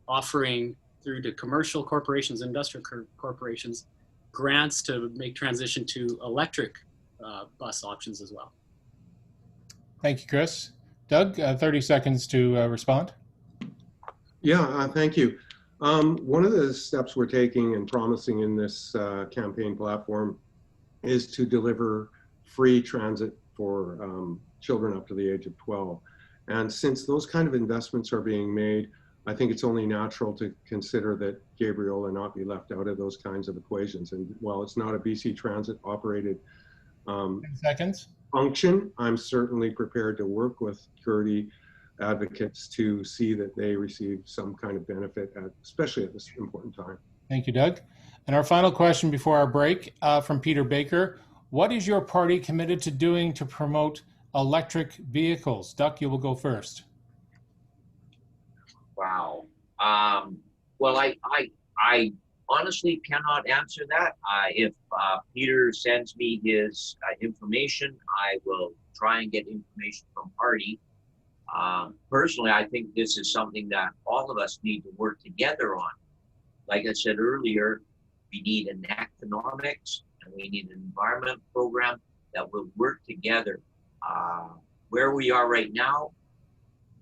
offering through to commercial corporations, industrial corporations, grants to make transition to electric bus options as well. Thank you, Chris. Doug, 30 seconds to respond. Yeah, thank you. One of the steps we're taking and promising in this campaign platform is to deliver free transit for children up to the age of 12. And since those kind of investments are being made, I think it's only natural to consider that Gabriola not be left out of those kinds of equations. And while it's not a BC Transit operated 10 seconds. function, I'm certainly prepared to work with Gertie advocates to see that they receive some kind of benefit, especially at this important time. Thank you, Doug. And our final question before our break from Peter Baker. What is your party committed to doing to promote electric vehicles? Duck, you will go first. Wow. Well, I honestly cannot answer that. If Peter sends me his information, I will try and get information from party. Personally, I think this is something that all of us need to work together on. Like I said earlier, we need an economics and we need an environment program that will work together. Where we are right now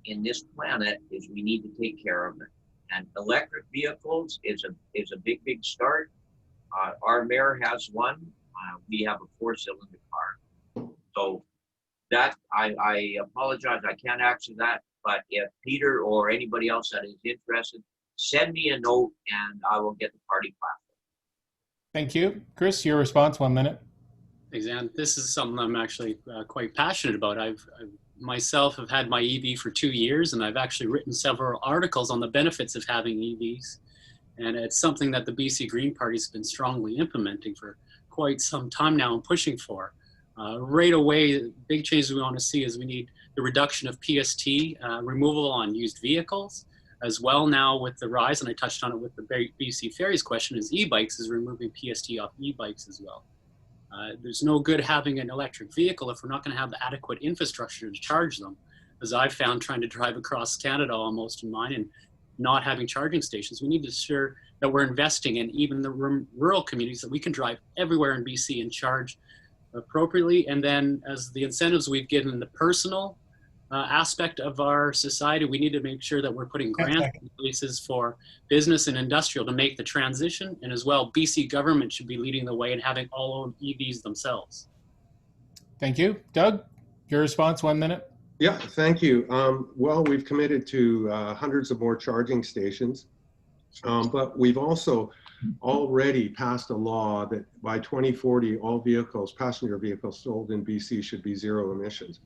in this planet is we need to take care of it. And electric vehicles is a big start. Our mayor has one. We have a 4-cylinder car. So that I apologize, I can't answer that. But if Peter or anybody else that is interested, send me a note and I will get the party platform. Thank you. Chris, your response, 1 minute. Thanks, Ann. This is something I'm actually quite passionate about. I've myself have had my EV for 2 years, and I've actually written several articles on the benefits of having EVs. And it's something that the BC Green Party's been strongly implementing for quite some time now and pushing for. Right away, the big changes we want to see is we need the reduction of PST, removal on used vehicles, as well now with the rise, and I touched on it with the BC Ferries question, is e-bikes is removing PST off e-bikes as well. There's no good having an electric vehicle if we're not going to have the adequate infrastructure to charge them. As I've found trying to drive across Canada almost in mine and not having charging stations, we need to ensure that we're investing in even the rural communities that we can drive everywhere in BC and charge appropriately. And then as the incentives we've given the personal aspect of our society, we need to make sure that we're putting grants in places for business and industrial to make the transition. And as well, BC government should be leading the way and having all own EVs themselves. Thank you. Doug, your response, 1 minute. Yeah, thank you. Well, we've committed to hundreds of more charging stations, but we've also already passed a law that by 2040, all vehicles, passenger vehicles sold in BC should be zero emissions.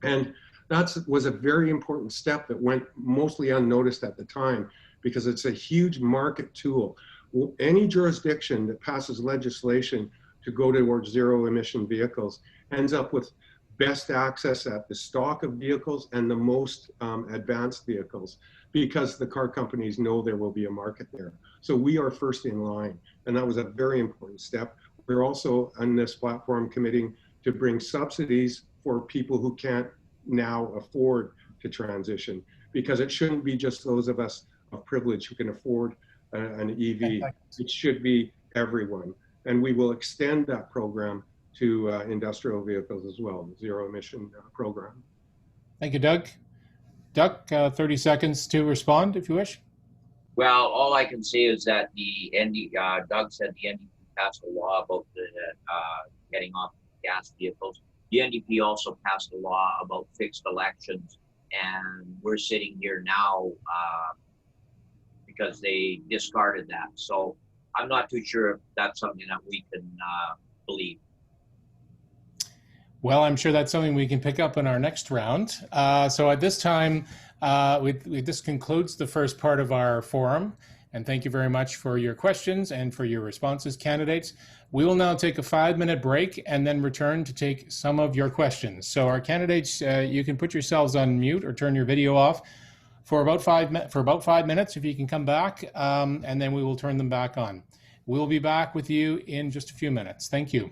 And that was a very important step that went mostly unnoticed at the time because it's a huge market tool. Any jurisdiction that passes legislation to go towards zero emission vehicles ends up with best access at the stock of vehicles and the most advanced vehicles, because the car companies know there will be a market there. So we are first in line, and that was a very important step. We're also on this platform committing to bring subsidies for people who can't now afford to transition, because it shouldn't be just those of us of privilege who can afford an EV. It should be everyone. And we will extend that program to industrial vehicles as well, the zero emission program. Thank you, Doug. Doug, 30 seconds to respond if you wish. Well, all I can say is that Doug said the NDP passed a law about the getting off gas vehicles. The NDP also passed a law about fixed elections, and we're sitting here now because they discarded that. So I'm not too sure if that's something that we can believe. Well, I'm sure that's something we can pick up in our next round. So at this time, this concludes the first part of our forum. And thank you very much for your questions and for your responses, candidates. We will now take a 5-minute break and then return to take some of your questions. So our candidates, you can put yourselves on mute or turn your video off for about 5 minutes if you can come back, and then we will turn them back on. We'll be back with you in just a few minutes. Thank you.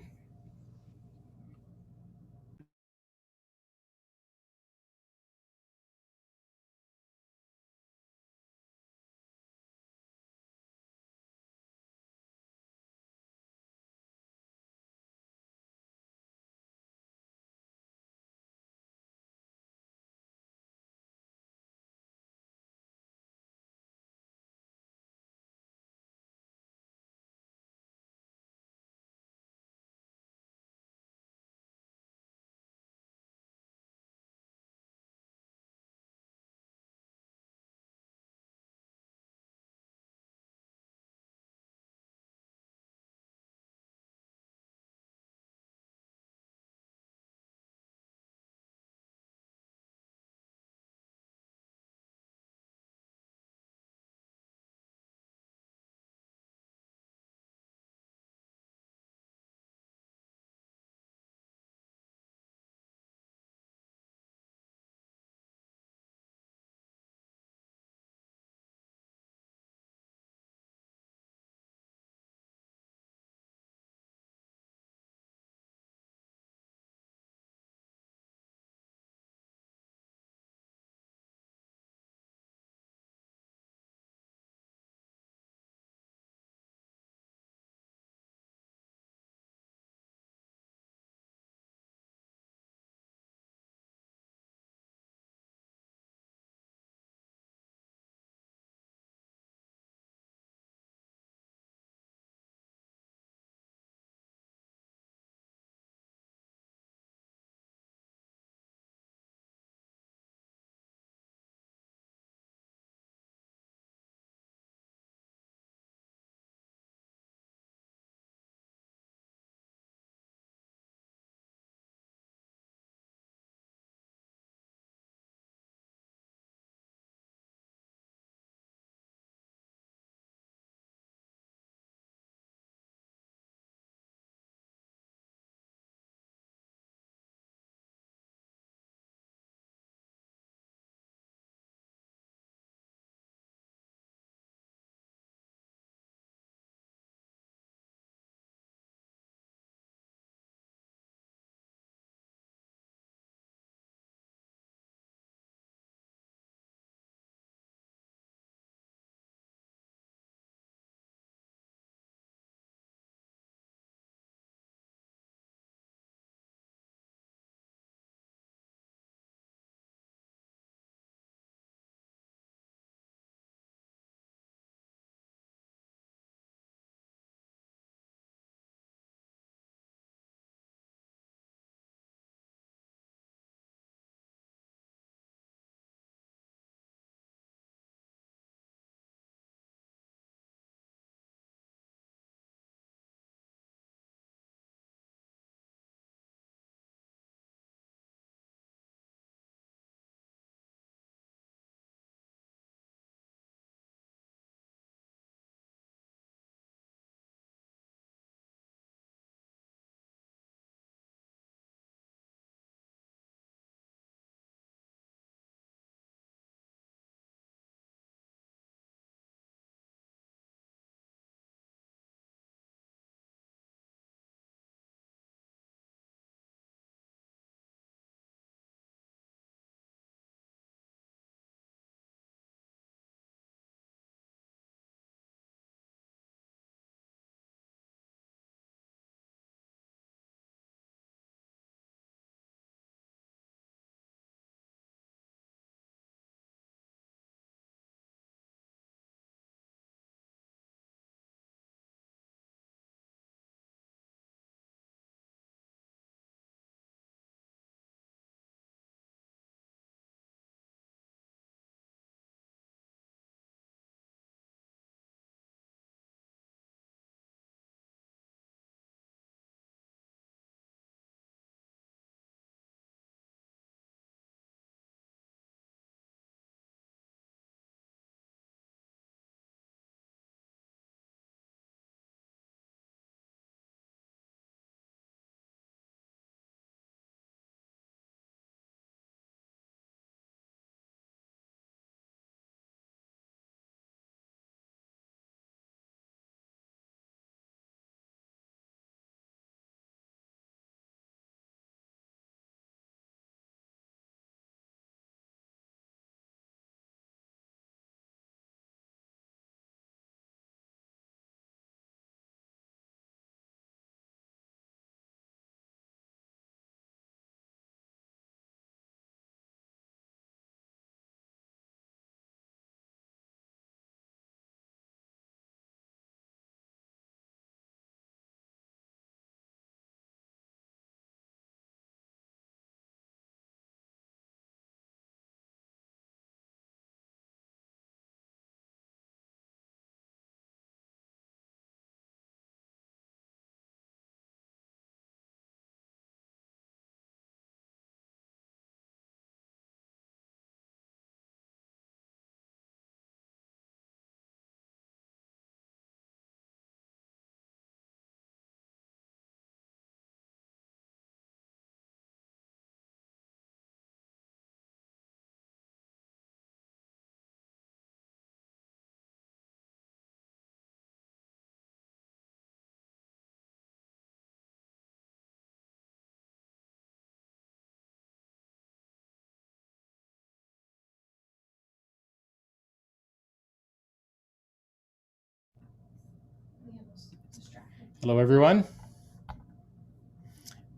Hello, everyone.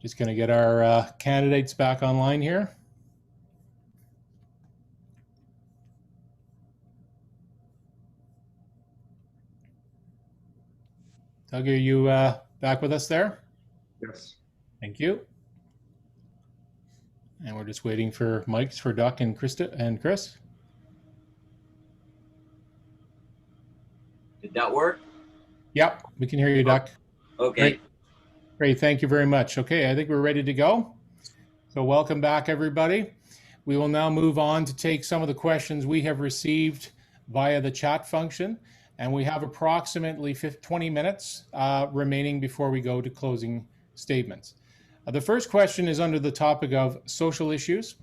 Just going to get our candidates back online here. Doug, are you back with us there? Yes. Thank you. And we're just waiting for mics for Doc and Krista and Chris. Did that work? Yep, we can hear you, Doc. Okay. Great. Great, thank you very much. Okay, I think we're ready to go. So welcome back, everybody. We will now move on to take some of the questions we have received via the chat function. And we have approximately 20 minutes remaining before we go to closing statements. The first question is under the topic of social issues.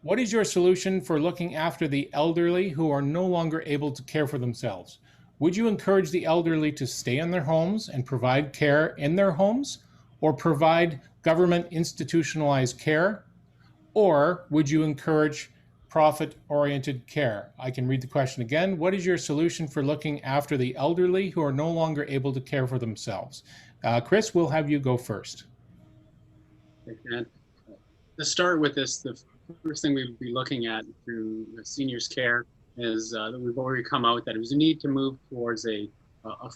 What is your solution for looking after the elderly who are no longer able to care for themselves? Would you encourage the elderly to stay in their homes and provide care in their homes, or provide government institutionalized care? Or would you encourage profit-oriented care? I can read the question again. What is your solution for looking after the elderly who are no longer able to care for themselves? Chris, we'll have you go first. And to start with this, the first thing we'd be looking at through seniors care is that we've already come out that there's a need to move towards a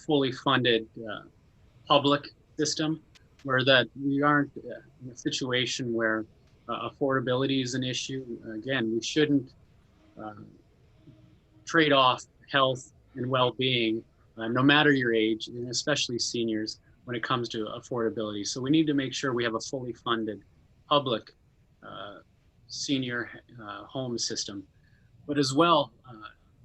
fully funded public system, where that we aren't in a situation where affordability is an issue. Again, we shouldn't trade off health and well-being, no matter your age, and especially seniors, when it comes to affordability. So we need to make sure we have a fully funded public senior home system. But as well,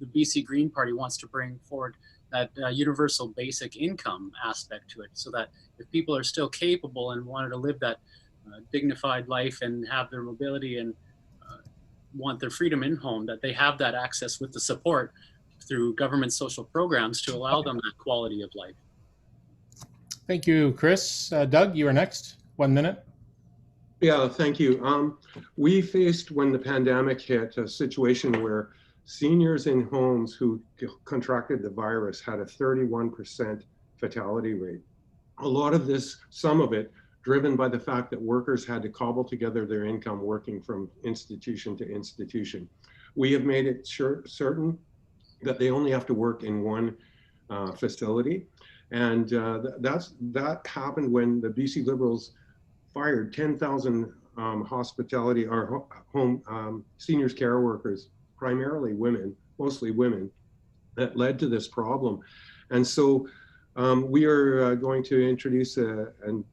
the BC Green Party wants to bring forward that universal basic income aspect to it, so that if people are still capable and wanted to live that dignified life and have their mobility and want their freedom in home, that they have that access with the support through government social programs to allow them that quality of life. Thank you, Chris. Doug, you are next. 1 minute. Yeah, thank you. We faced, when the pandemic hit, a situation where seniors in homes who contracted the virus had a 31% fatality rate. A lot of this, some of it, driven by the fact that workers had to cobble together their income working from institution to institution. We have made it certain that they only have to work in one facility. And that happened when the BC Liberals fired 10,000 hospitality or home seniors care workers, primarily women, mostly women, that led to this problem. And so we are going to introduce and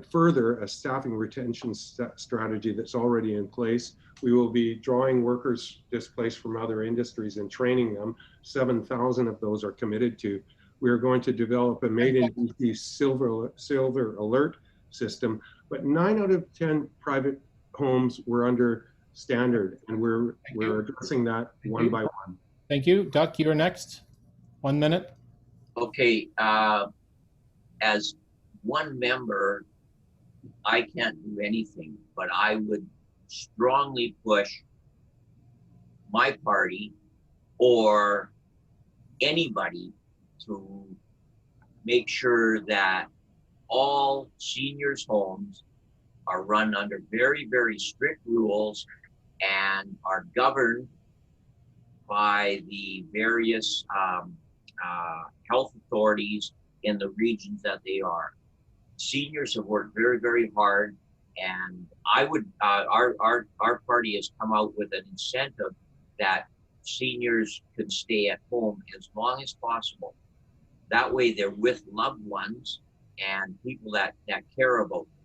further a staffing retention strategy that's already in place. We will be drawing workers displaced from other industries and training them. 7,000 of those are committed to. We are going to develop a made in BC silver alert system, but 9 out of 10 private homes were under standard, and we're addressing that one by one. Thank you. Doc, you're next. 1 minute. Okay, as one member, I can't do anything, but I would strongly push my party or anybody to make sure that all seniors' homes are run under very, very strict rules and are governed by the various health authorities in the regions that they are. Seniors have worked very, very hard, and I would, our party has come out with an incentive that seniors could stay at home as long as possible. That way they're with loved ones and people that care about them.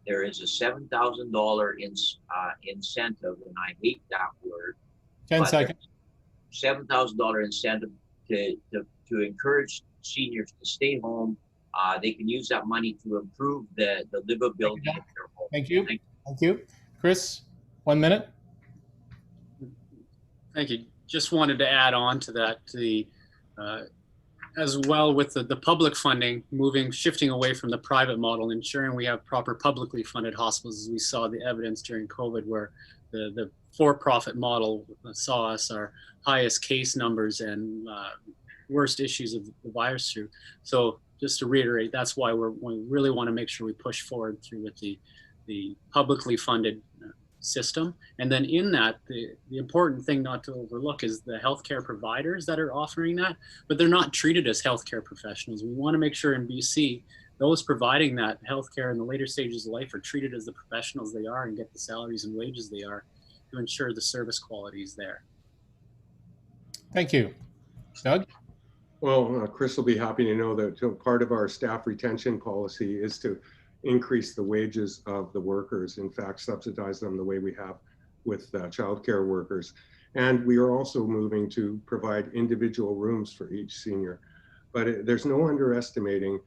There is a $7,000 incentive, and I hate that word. 10 seconds. $7,000 incentive to encourage seniors to stay home. They can use that money to improve the livability of their home. Thank you. Thank you. Chris, 1 minute. Thank you. Just wanted to add on to that, as well with the public funding, shifting away from the private model, ensuring we have proper publicly funded hospitals, as we saw the evidence during COVID, where the for-profit model saw us our highest case numbers and worst issues of the virus through. So just to reiterate, that's why we really want to make sure we push forward through with the publicly funded system. And then in that, the important thing not to overlook is the healthcare providers that are offering that, but they're not treated as healthcare professionals. We want to make sure in BC, those providing that healthcare in the later stages of life are treated as the professionals they are and get the salaries and wages they are to ensure the service quality is there. Thank you. Doug? Well, Chris will be happy to know that part of our staff retention policy is to increase the wages of the workers, in fact, subsidize them the way we have with childcare workers. And we are also moving to provide individual rooms for each senior. But there's no underestimating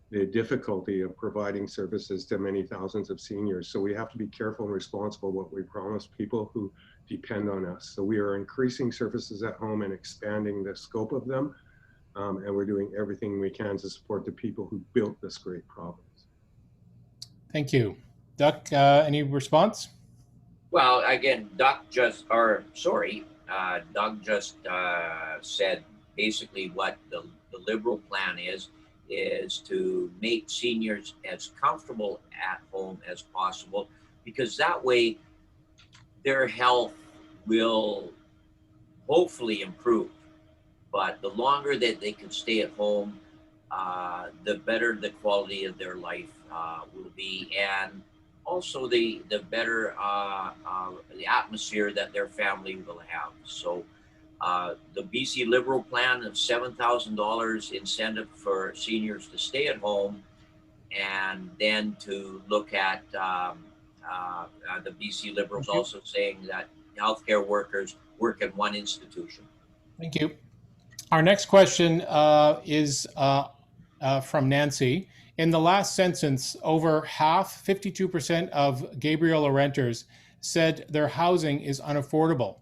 the difficulty of providing services to many thousands of seniors. So we have to be careful and responsible what we promise people who depend on us. So we are increasing services at home and expanding the scope of them. And we're doing everything we can to support the people who built this great province. Thank you. Duck, any response? Well, again, Doug just said basically what the Liberal plan is to make seniors as comfortable at home as possible, because that way their health will hopefully improve. But the longer that they can stay at home, the better the quality of their life will be, and also the better the atmosphere that their family will have. So the BC Liberal plan of $7,000 incentive for seniors to stay at home, and then to look at the BC Liberals also saying that healthcare workers work in one institution. Thank you. Our next question is from Nancy. In the last sentence, over half, 52% of Gabriola renters said their housing is unaffordable,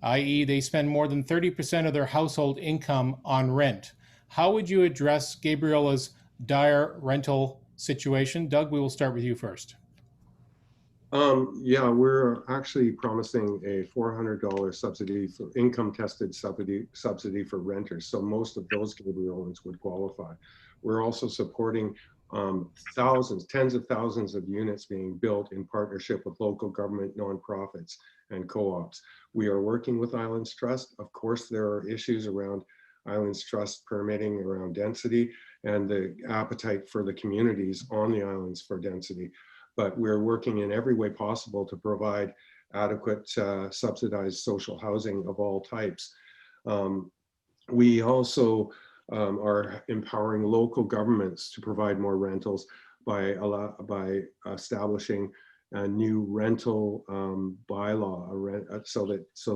i.e. they spend more than 30% of their household income on rent. How would you address Gabriola's dire rental situation? Doug, we will start with you first. Yeah, we're actually promising a $400 subsidy for income-tested subsidy for renters. So most of those Gabriolans would qualify. We're also supporting tens of thousands of units being built in partnership with local government, nonprofits, and co-ops. We are working with Islands Trust. Of course, there are issues around Islands Trust permitting around density and the appetite for the communities on the islands for density. But we're working in every way possible to provide adequate subsidized social housing of all types. We also are empowering local governments to provide more rentals by establishing a new rental bylaw, so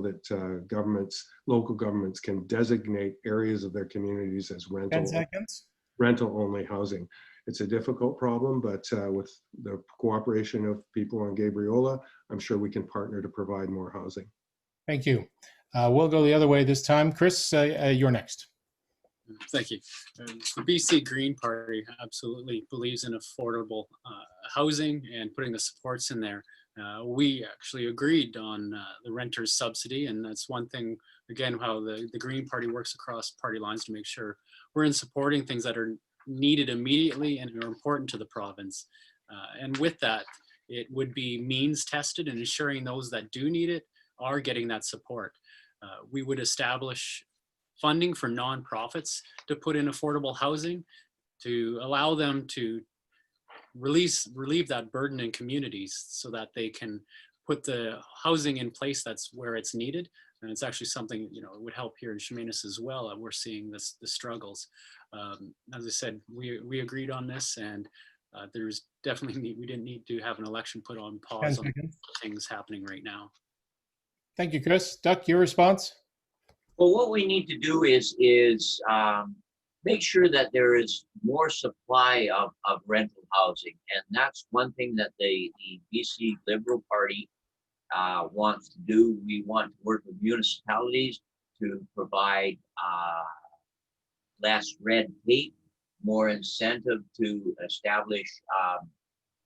that local governments can designate areas of their communities as 10 seconds. rental-only housing. It's a difficult problem, but with the cooperation of people on Gabriola, I'm sure we can partner to provide more housing. Thank you. We'll go the other way this time. Chris, you're next. Thank you. The BC Green Party absolutely believes in affordable housing and putting the supports in there. We actually agreed on the renter's subsidy, and that's one thing, again, how the Green Party works across party lines to make sure we're in supporting things that are needed immediately and are important to the province. And with that, it would be means tested and ensuring those that do need it are getting that support. We would establish funding for nonprofits to put in affordable housing to allow them to relieve that burden in communities so that they can put the housing in place that's where it's needed. And it's actually something, you know, it would help here in Chemainus as well. We're seeing the struggles. As I said, we agreed on this, and there's definitely we didn't need to have an election put on pause on things happening right now. Thank you, Chris. Duck, your response? Well, what we need to do is make sure that there is more supply of rental housing. And that's one thing that the BC Liberal Party wants to do. We want to work with municipalities to provide less red tape, more incentive to establish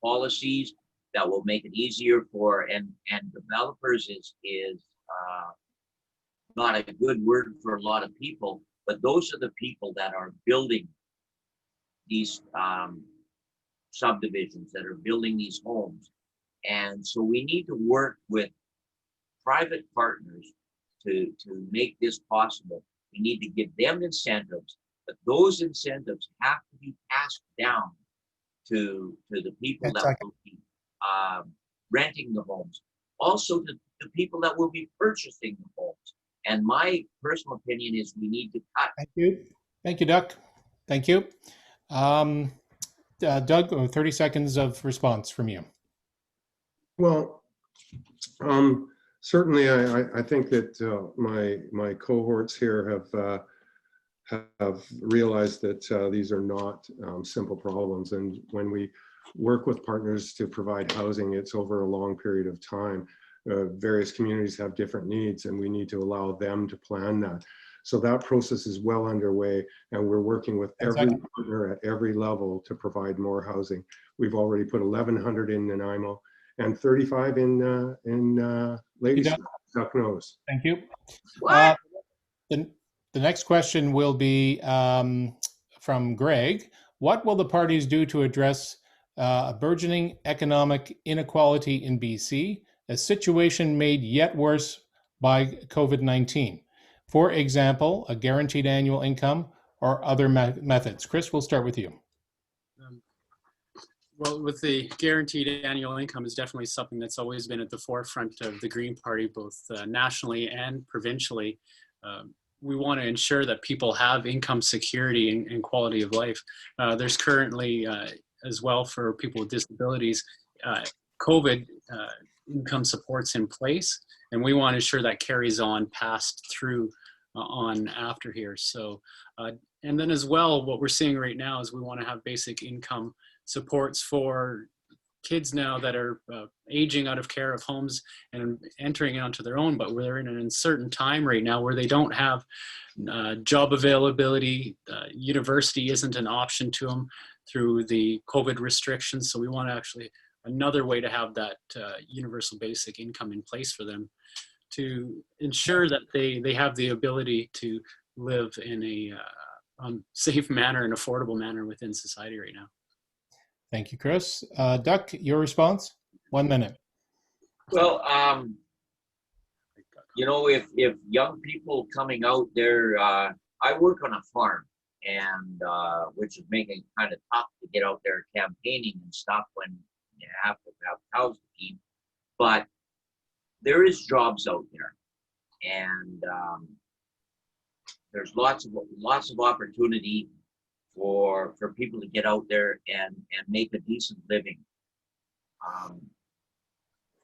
policies that will make it easier for, and developers is not a good word for a lot of people, but those are the people that are building subdivisions that are building these homes. And so we need to work with private partners to make this possible. We need to give them incentives, but those incentives have to be passed down to the people that will be renting the homes, also to the people that will be purchasing the homes. And my personal opinion is we need to cut. Thank you. Thank you, Doug. Thank you. Doug, 30 seconds of response from you. Well, certainly I think that my cohorts here have realized that these are not simple problems. And when we work with partners to provide housing, it's over a long period of time. Various communities have different needs, and we need to allow them to plan that. So that process is well underway, and we're working with every partner at every level to provide more housing. We've already put 1,100 in Nanaimo and 35 in Ladysmith. Duck knows. Thank you. What? The next question will be from Greg. What will the parties do to address a burgeoning economic inequality in BC, a situation made yet worse by COVID-19? For example, a guaranteed annual income or other methods. Chris, we'll start with you. Well, with the guaranteed annual income is definitely something that's always been at the forefront of the Green Party, both nationally and provincially. We want to ensure that people have income security and quality of life. There's currently, as well for people with disabilities, COVID income supports in place, and we want to ensure that carries on past through on after here. So, and then as well, what we're seeing right now is we want to have basic income supports for kids now that are aging out of care of homes and entering onto their own, but we're in an uncertain time right now where they don't have job availability. University isn't an option to them through the COVID restrictions. So we want to actually another way to have that universal basic income in place for them to ensure that they have the ability to live in a safe manner and affordable manner within society right now. Thank you, Chris. Duck, your response? 1 minute. Well, you know, if young people coming out there, I work on a farm, and which is making it kind of tough to get out there campaigning and stuff when you have to have cows to feed. But there is jobs out there, and there's lots of opportunity for people to get out there and make a decent living.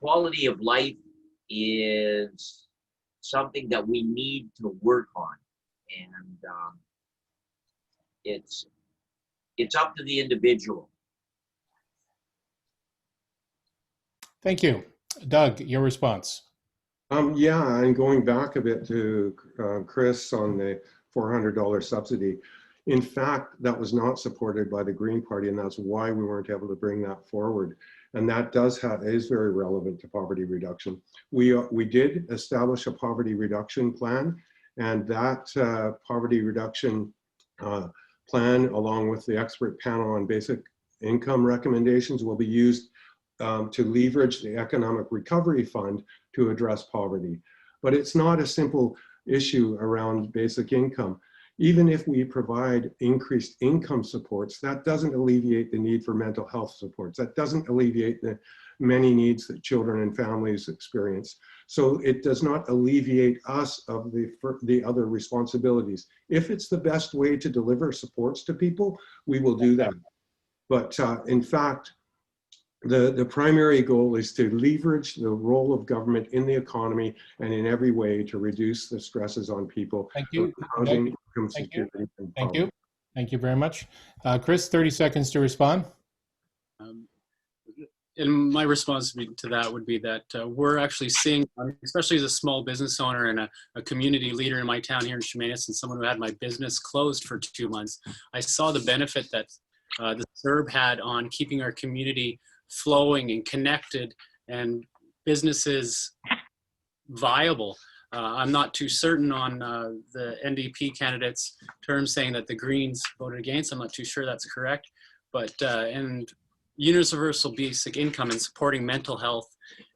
Quality of life is something that we need to work on, and it's up to the individual. Thank you. Doug, your response. Yeah, and going back a bit to Chris on the $400 subsidy. In fact, that was not supported by the Green Party, and that's why we weren't able to bring that forward. And that is very relevant to poverty reduction. We did establish a poverty reduction plan, and that poverty reduction plan, along with the expert panel on basic income recommendations, will be used to leverage the Economic Recovery Fund to address poverty. But it's not a simple issue around basic income. Even if we provide increased income supports, that doesn't alleviate the need for mental health supports. That doesn't alleviate the many needs that children and families experience. So it does not alleviate us of the other responsibilities. If it's the best way to deliver supports to people, we will do that. But in fact, the primary goal is to leverage the role of government in the economy and in every way to reduce the stresses on people. Thank you. Housing, Thank you. Thank you. Thank you very much. Chris, 30 seconds to respond. And my response to that would be that we're actually seeing, especially as a small business owner and a community leader in my town here in Chemainus, and someone who had my business closed for 2 months, I saw the benefit that the CERB had on keeping our community flowing and connected and businesses viable. I'm not too certain on the NDP candidate's terms saying that the Greens voted against. I'm not too sure that's correct. But and universal basic income and supporting mental health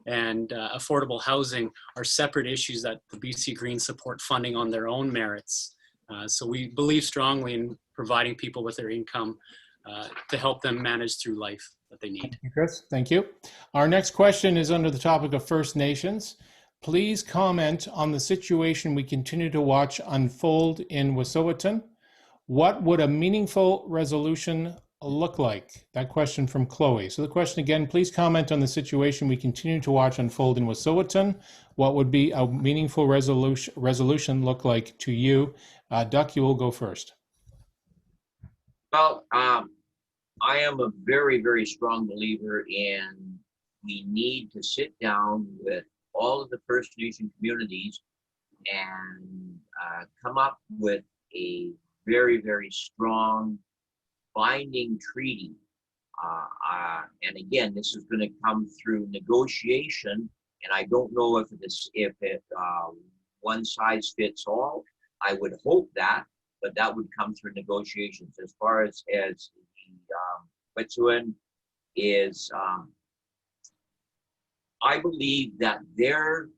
and affordable housing are separate issues that the BC Greens support funding on their own merits. So we believe strongly in providing people with their income to help them manage through life that they need. Thank you, Chris. Thank you. Our next question is under the topic of First Nations. Please comment on the situation we continue to watch unfold in Wet'suwet'en. What would a meaningful resolution look like? That question from Chloe. So the question again, please comment on the situation we continue to watch unfold in Wet'suwet'en. What would be a meaningful resolution look like to you? Duck, you will go first. Well, I am a very, very strong believer in we need to sit down with all of the First Nation communities and come up with a very, very strong binding treaty. And again, this is going to come through negotiation, and I don't know if it one size fits all. I would hope that, but that would come through negotiations. As far as the Wet'suwet'en is, I believe that their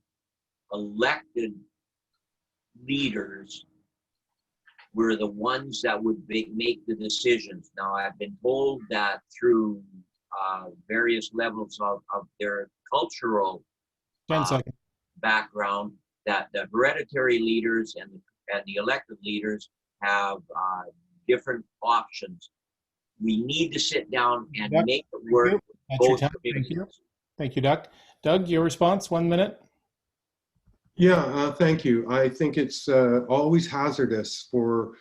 elected leaders were the ones that would make the decisions. Now, I've been told that through various levels of their cultural background, that the hereditary leaders and the elected leaders have different options. We need to sit down and Duck, make it work. That's your time. Thank you. Thank you, Duck. Doug, your response, 1 minute. Yeah, thank you. I think it's always hazardous for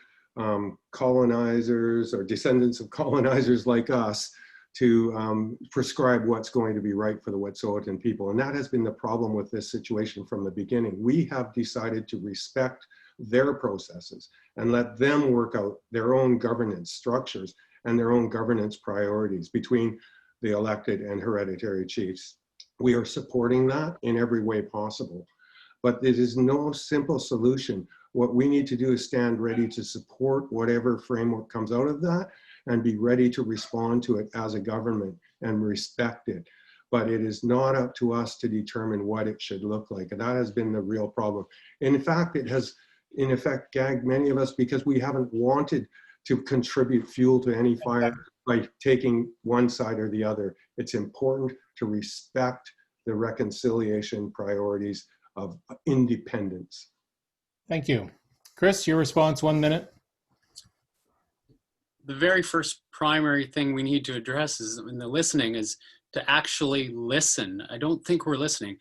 colonizers or descendants of colonizers like us to prescribe what's going to be right for the Wet'suwet'en people. And that has been the problem with this situation from the beginning. We have decided to respect their processes and let them work out their own governance structures and their own governance priorities between the elected and hereditary chiefs. We are supporting that in every way possible. But it is no simple solution. What we need to do is stand ready to support whatever framework comes out of that and be ready to respond to it as a government and respect it. But it is not up to us to determine what it should look like. And that has been the real problem. And in fact, it has, in effect, gagged many of us because we haven't wanted to contribute fuel to any fire by taking one side or the other. It's important to respect the reconciliation priorities of independence. Thank you. Chris, your response, 1 minute. The very first primary thing we need to address is in the listening is to actually listen. I don't think we're listening.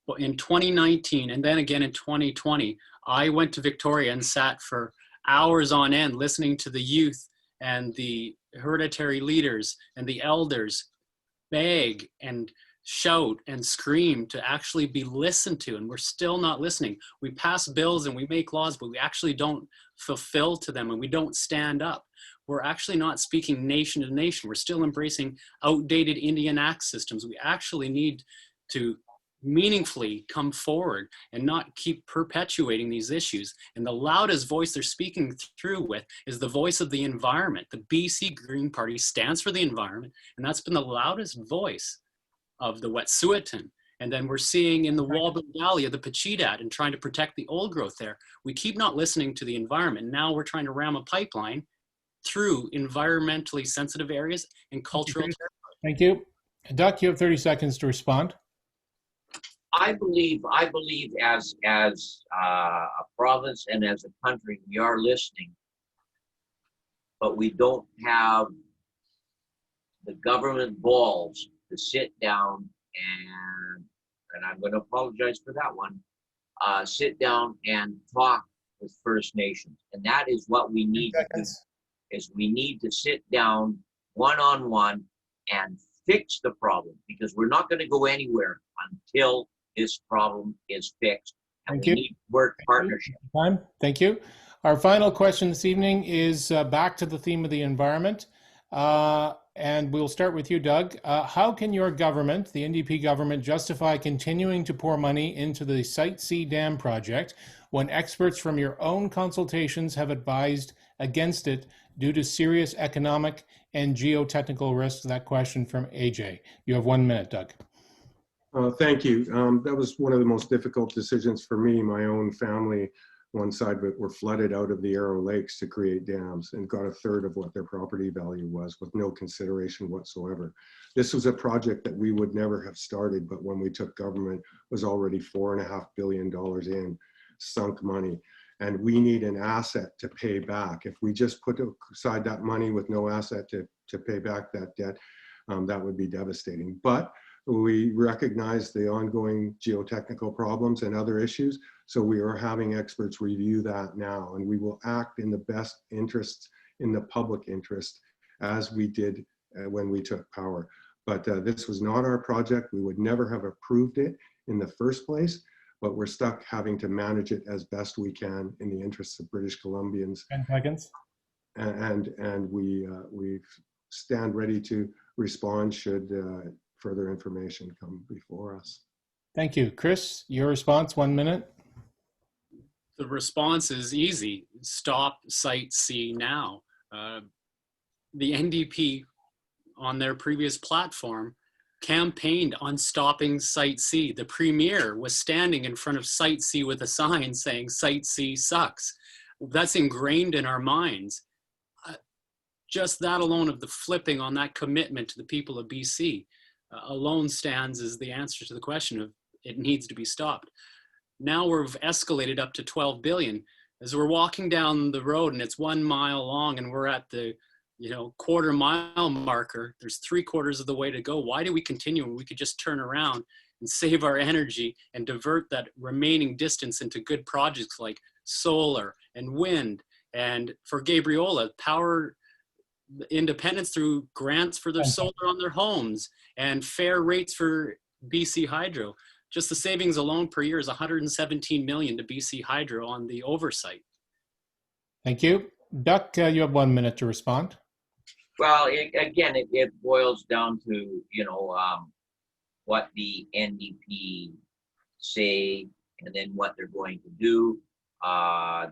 But in 2019 and then again in 2020, I went to Victoria and sat for hours on end listening to the youth and the hereditary leaders and the elders beg and shout and scream to actually be listened to, and we're still not listening. We pass bills and we make laws, but we actually don't fulfill to them and we don't stand up. We're actually not speaking nation to nation. We're still embracing outdated Indian Act systems. We actually need to meaningfully come forward and not keep perpetuating these issues. And the loudest voice they're speaking through with is the voice of the environment. The BC Green Party stands for the environment, and that's been the loudest voice of the Wet'suwet'en. And then we're seeing in the Walbin Valley of the Pacheedaht and trying to protect the old growth there. We keep not listening to the environment. Now we're trying to ram a pipeline through environmentally sensitive areas and cultural territory. Thank you. Duck, you have 30 seconds to respond. I believe as a province and as a country, we are listening, but we don't have the government balls to sit down and I'm going to apologize for that one, sit down and talk with First Nations. And that is what we need to do, is we need to sit down one-on-one and fix the problem, because we're not going to go anywhere until this problem is fixed. And we need to work partnership. Thank you. Our final question this evening is back to the theme of the environment. And we'll start with you, Doug. How can your government, the NDP government, justify continuing to pour money into the Site C dam project when experts from your own consultations have advised against it due to serious economic and geotechnical risks? That question from AJ. You have 1 minute, Doug. Thank you. That was one of the most difficult decisions for me. My own family, one side of it, were flooded out of the Arrow Lakes to create dams and got a third of what their property value was with no consideration whatsoever. This was a project that we would never have started, but when we took government was already $4.5 billion in sunk money. And we need an asset to pay back. If we just put aside that money with no asset to pay back that debt, that would be devastating. But we recognize the ongoing geotechnical problems and other issues. So we are having experts review that now, and we will act in the best interests, in the public interest, as we did when we took power. But this was not our project. We would never have approved it in the first place, but we're stuck having to manage it as best we can in the interests of British Columbians. 10 seconds. And we stand ready to respond should further information come before us. Thank you. Chris, your response, 1 minute. The response is easy. Stop Site C now. The NDP on their previous platform campaigned on stopping Site C. The Premier was standing in front of Site C with a sign saying Site C sucks. That's ingrained in our minds. Just that alone of the flipping on that commitment to the people of BC alone stands as the answer to the question of it needs to be stopped. Now we've escalated up to 12 billion. As we're walking down the road and it's 1 mile long and we're at the quarter-mile marker, there's 3/4 of the way to go. Why do we continue when we could just turn around and save our energy and divert that remaining distance into good projects like solar and wind, and for Gabriola, power independence through grants for their solar on their homes and fair rates for BC Hydro. Just the savings alone per year is 117 million to BC Hydro on the oversight. Thank you. Duck, you have 1 minute to respond. Well, it boils down to, what the NDP say and then what they're going to do.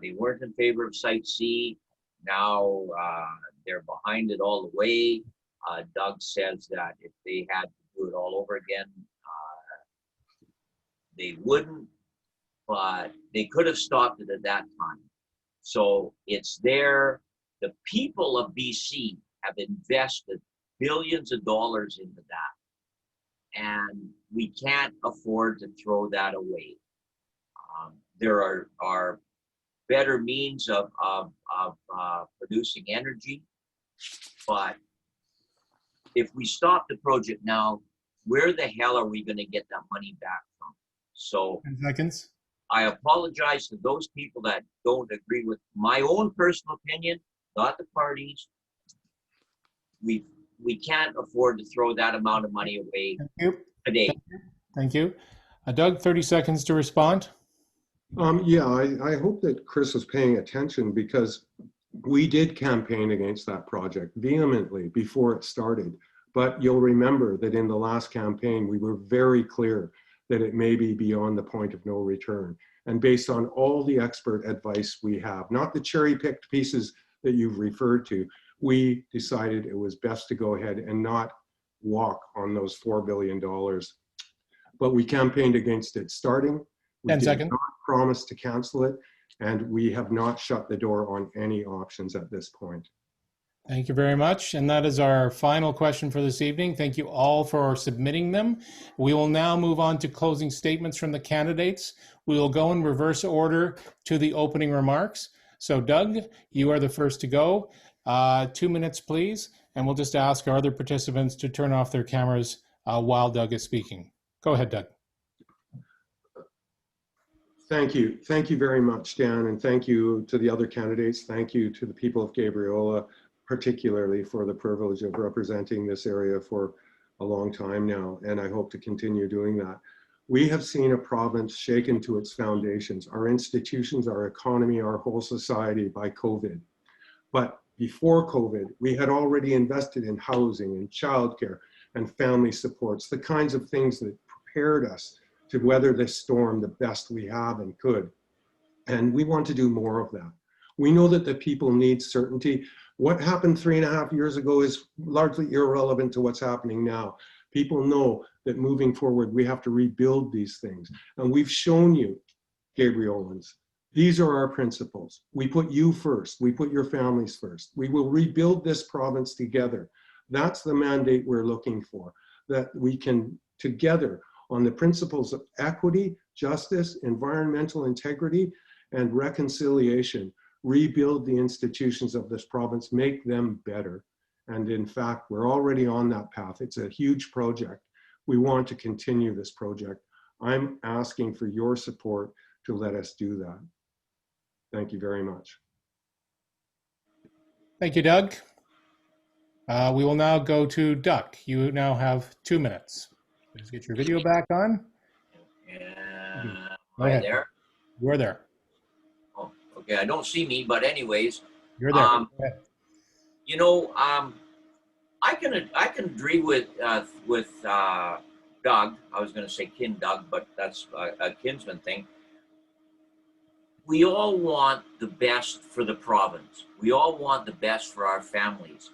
They weren't in favor of Site C. Now they're behind it all the way. Doug says that if they had to do it all over again, they wouldn't, but they could have stopped it at that time. So it's there. The people of BC have invested billions of dollars into that, and we can't afford to throw that away. There are better means of producing energy, but if we stop the project now, where the hell are we going to get that money back from? So 10 seconds. I apologize to those people that don't agree with my own personal opinion, not the parties. We can't afford to throw that amount of money away today. Thank you. Doug, 30 seconds to respond. Yeah, I hope that Chris was paying attention, because we did campaign against that project vehemently before it started. But you'll remember that in the last campaign, we were very clear that it may be beyond the point of no return. And based on all the expert advice we have, not the cherry-picked pieces that you've referred to, we decided it was best to go ahead and not walk on those $4 billion. But we campaigned against it starting. We 10 did seconds. not promise to cancel it, and we have not shut the door on any options at this point. Thank you very much. And that is our final question for this evening. Thank you all for submitting them. We will now move on to closing statements from the candidates. We will go in reverse order to the opening remarks. So Doug, you are the first to go. 2 minutes, please. And we'll just ask our other participants to turn off their cameras while Doug is speaking. Go ahead, Doug. Thank you. Thank you very much, Dan. And thank you to the other candidates. Thank you to the people of Gabriola, particularly for the privilege of representing this area for a long time now. And I hope to continue doing that. We have seen a province shaken to its foundations, our institutions, our economy, our whole society by COVID. But before COVID, we had already invested in housing and childcare and family supports, the kinds of things that prepared us to weather this storm the best we have and could. And we want to do more of that. We know that the people need certainty. What happened 3.5 years ago is largely irrelevant to what's happening now. People know that moving forward, we have to rebuild these things. And we've shown you, Gabriolans, these are our principles. We put you first. We put your families first. We will rebuild this province together. That's the mandate we're looking for, that we can together on the principles of equity, justice, environmental integrity, and reconciliation, rebuild the institutions of this province, make them better. And in fact, we're already on that path. It's a huge project. We want to continue this project. I'm asking for your support to let us do that. Thank you very much. Thank you, Doug. We will now go to Duck. You now have 2 minutes. Please get your video back on. Go ahead. There. You are there. Oh, okay. I don't see me, but anyways, You're there. Go ahead. you know, I can agree with Doug. I was going to say kin Doug, but that's a kinsman thing. We all want the best for the province. We all want the best for our families.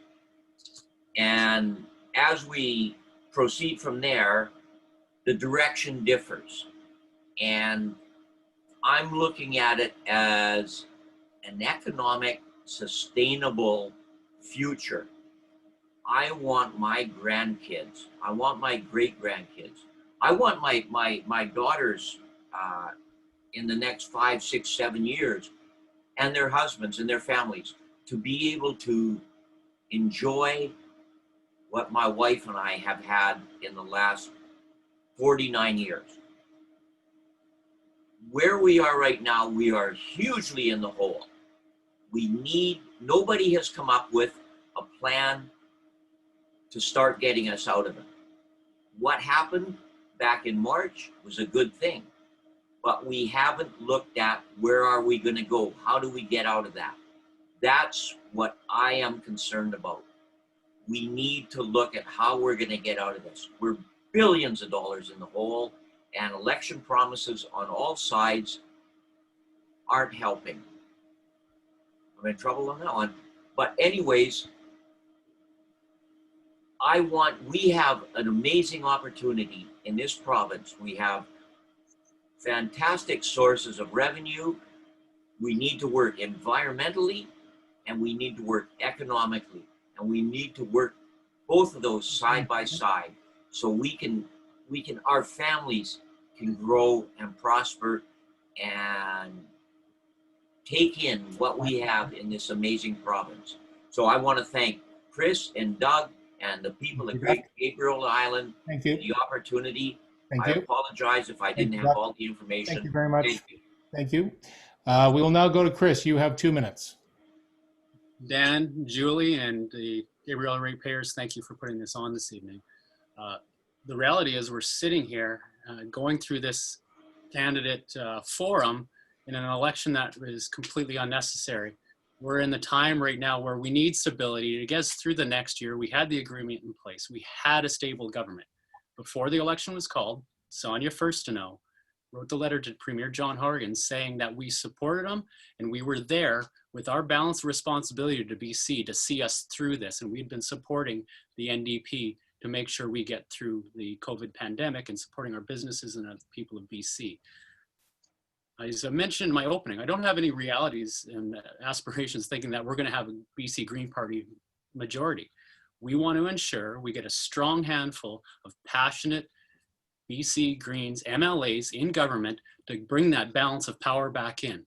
And as we proceed from there, the direction differs. And I'm looking at it as an economic, sustainable future. I want my grandkids. I want my great-grandkids. I want my daughters in the next 5, 6, 7 years, and their husbands and their families to be able to enjoy what my wife and I have had in the last 49 years. Where we are right now, we are hugely in the hole. Nobody has come up with a plan to start getting us out of it. What happened back in March was a good thing, but we haven't looked at where are we going to go? How do we get out of that? That's what I am concerned about. We need to look at how we're going to get out of this. We're billions of dollars in the hole, and election promises on all sides aren't helping. I'm in trouble on that one. But anyways, we have an amazing opportunity in this province. We have fantastic sources of revenue. We need to work environmentally, and we need to work economically. And we need to work both of those side by side so our families can grow and prosper and take in what we have in this amazing province. So I want to thank Chris and Doug and the people of Great Gabriola Island Thank you. for the opportunity. Thank I you. apologize if I didn't have all the information. Thank you very much. Thank you. Thank you. We will now go to Chris. You have 2 minutes. Dan, Julie, and the Gabriola ratepayers, thank you for putting this on this evening. The reality is we're sitting here going through this candidate forum in an election that is completely unnecessary. We're in the time right now where we need stability to get us through the next year. We had the agreement in place. We had a stable government. Before the election was called, Sonia First to Know wrote the letter to Premier John Horgan saying that we supported him and we were there with our balanced responsibility to BC to see us through this. And we'd been supporting the NDP to make sure we get through the COVID pandemic and supporting our businesses and the people of BC. As I mentioned in my opening, I don't have any realities and aspirations thinking that we're going to have a BC Green Party majority. We want to ensure we get a strong handful of passionate BC Greens MLAs in government to bring that balance of power back in.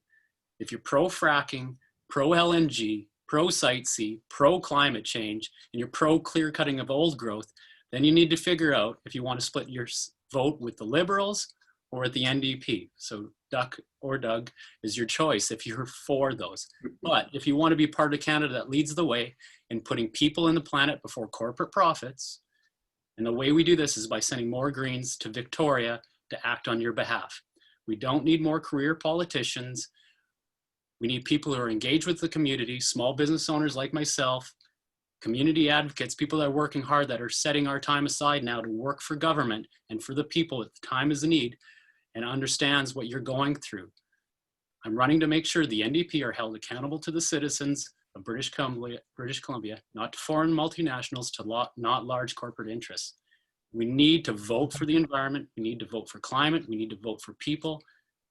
If you're pro-fracking, pro-LNG, pro-Site C, pro-climate change, and you're pro-clear cutting of old growth, then you need to figure out if you want to split your vote with the Liberals or at the NDP. So Duck or Doug is your choice if you're for those. But if you want to be part of Canada that leads the way in putting people and the planet before corporate profits, and the way we do this is by sending more Greens to Victoria to act on your behalf. We don't need more career politicians We need people who are engaged with the community, small business owners like myself, community advocates, people that are working hard, that are setting our time aside now to work for government and for the people if time is a need, and understands what you're going through. I'm running to make sure the NDP are held accountable to the citizens of British Columbia, not to foreign multinationals, not large corporate interests. We need to vote for the environment. We need to vote for climate. We need to vote for people.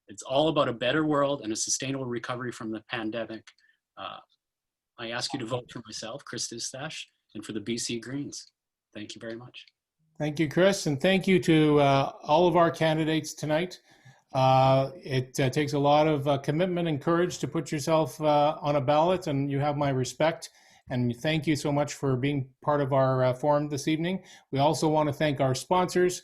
It's all about a better world and a sustainable recovery from the pandemic. I ask you to vote for myself, Chris Istace, and for the BC Greens. Thank you very much. Thank you, Chris, and thank you to all of our candidates tonight. It takes a lot of commitment and courage to put yourself on a ballot, and you have my respect. And thank you so much for being part of our forum this evening. We also want to thank our sponsors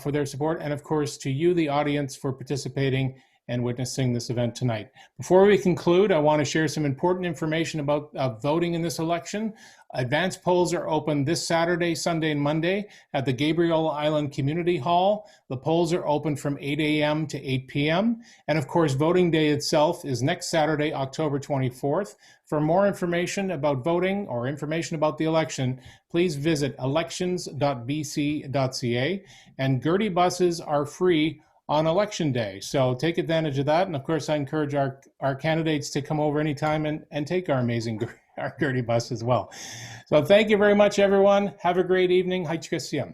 for their support, and of course to you, the audience, for participating and witnessing this event tonight. Before we conclude, I want to share some important information about voting in this election. Advance polls are open this Saturday, Sunday, and Monday at the Gabriola Island Community Hall. The polls are open from 8 a.m. to 8 p.m. And of course, voting day itself is next Saturday, October 24th. For more information about voting or information about the election, please visit elections.bc.ca. And Gertie buses are free on election day. So take advantage of that. And of course, I encourage our candidates to come over anytime and take our amazing our Gertie bus as well. So thank you very much, everyone. Have a great evening. Haichikasiam.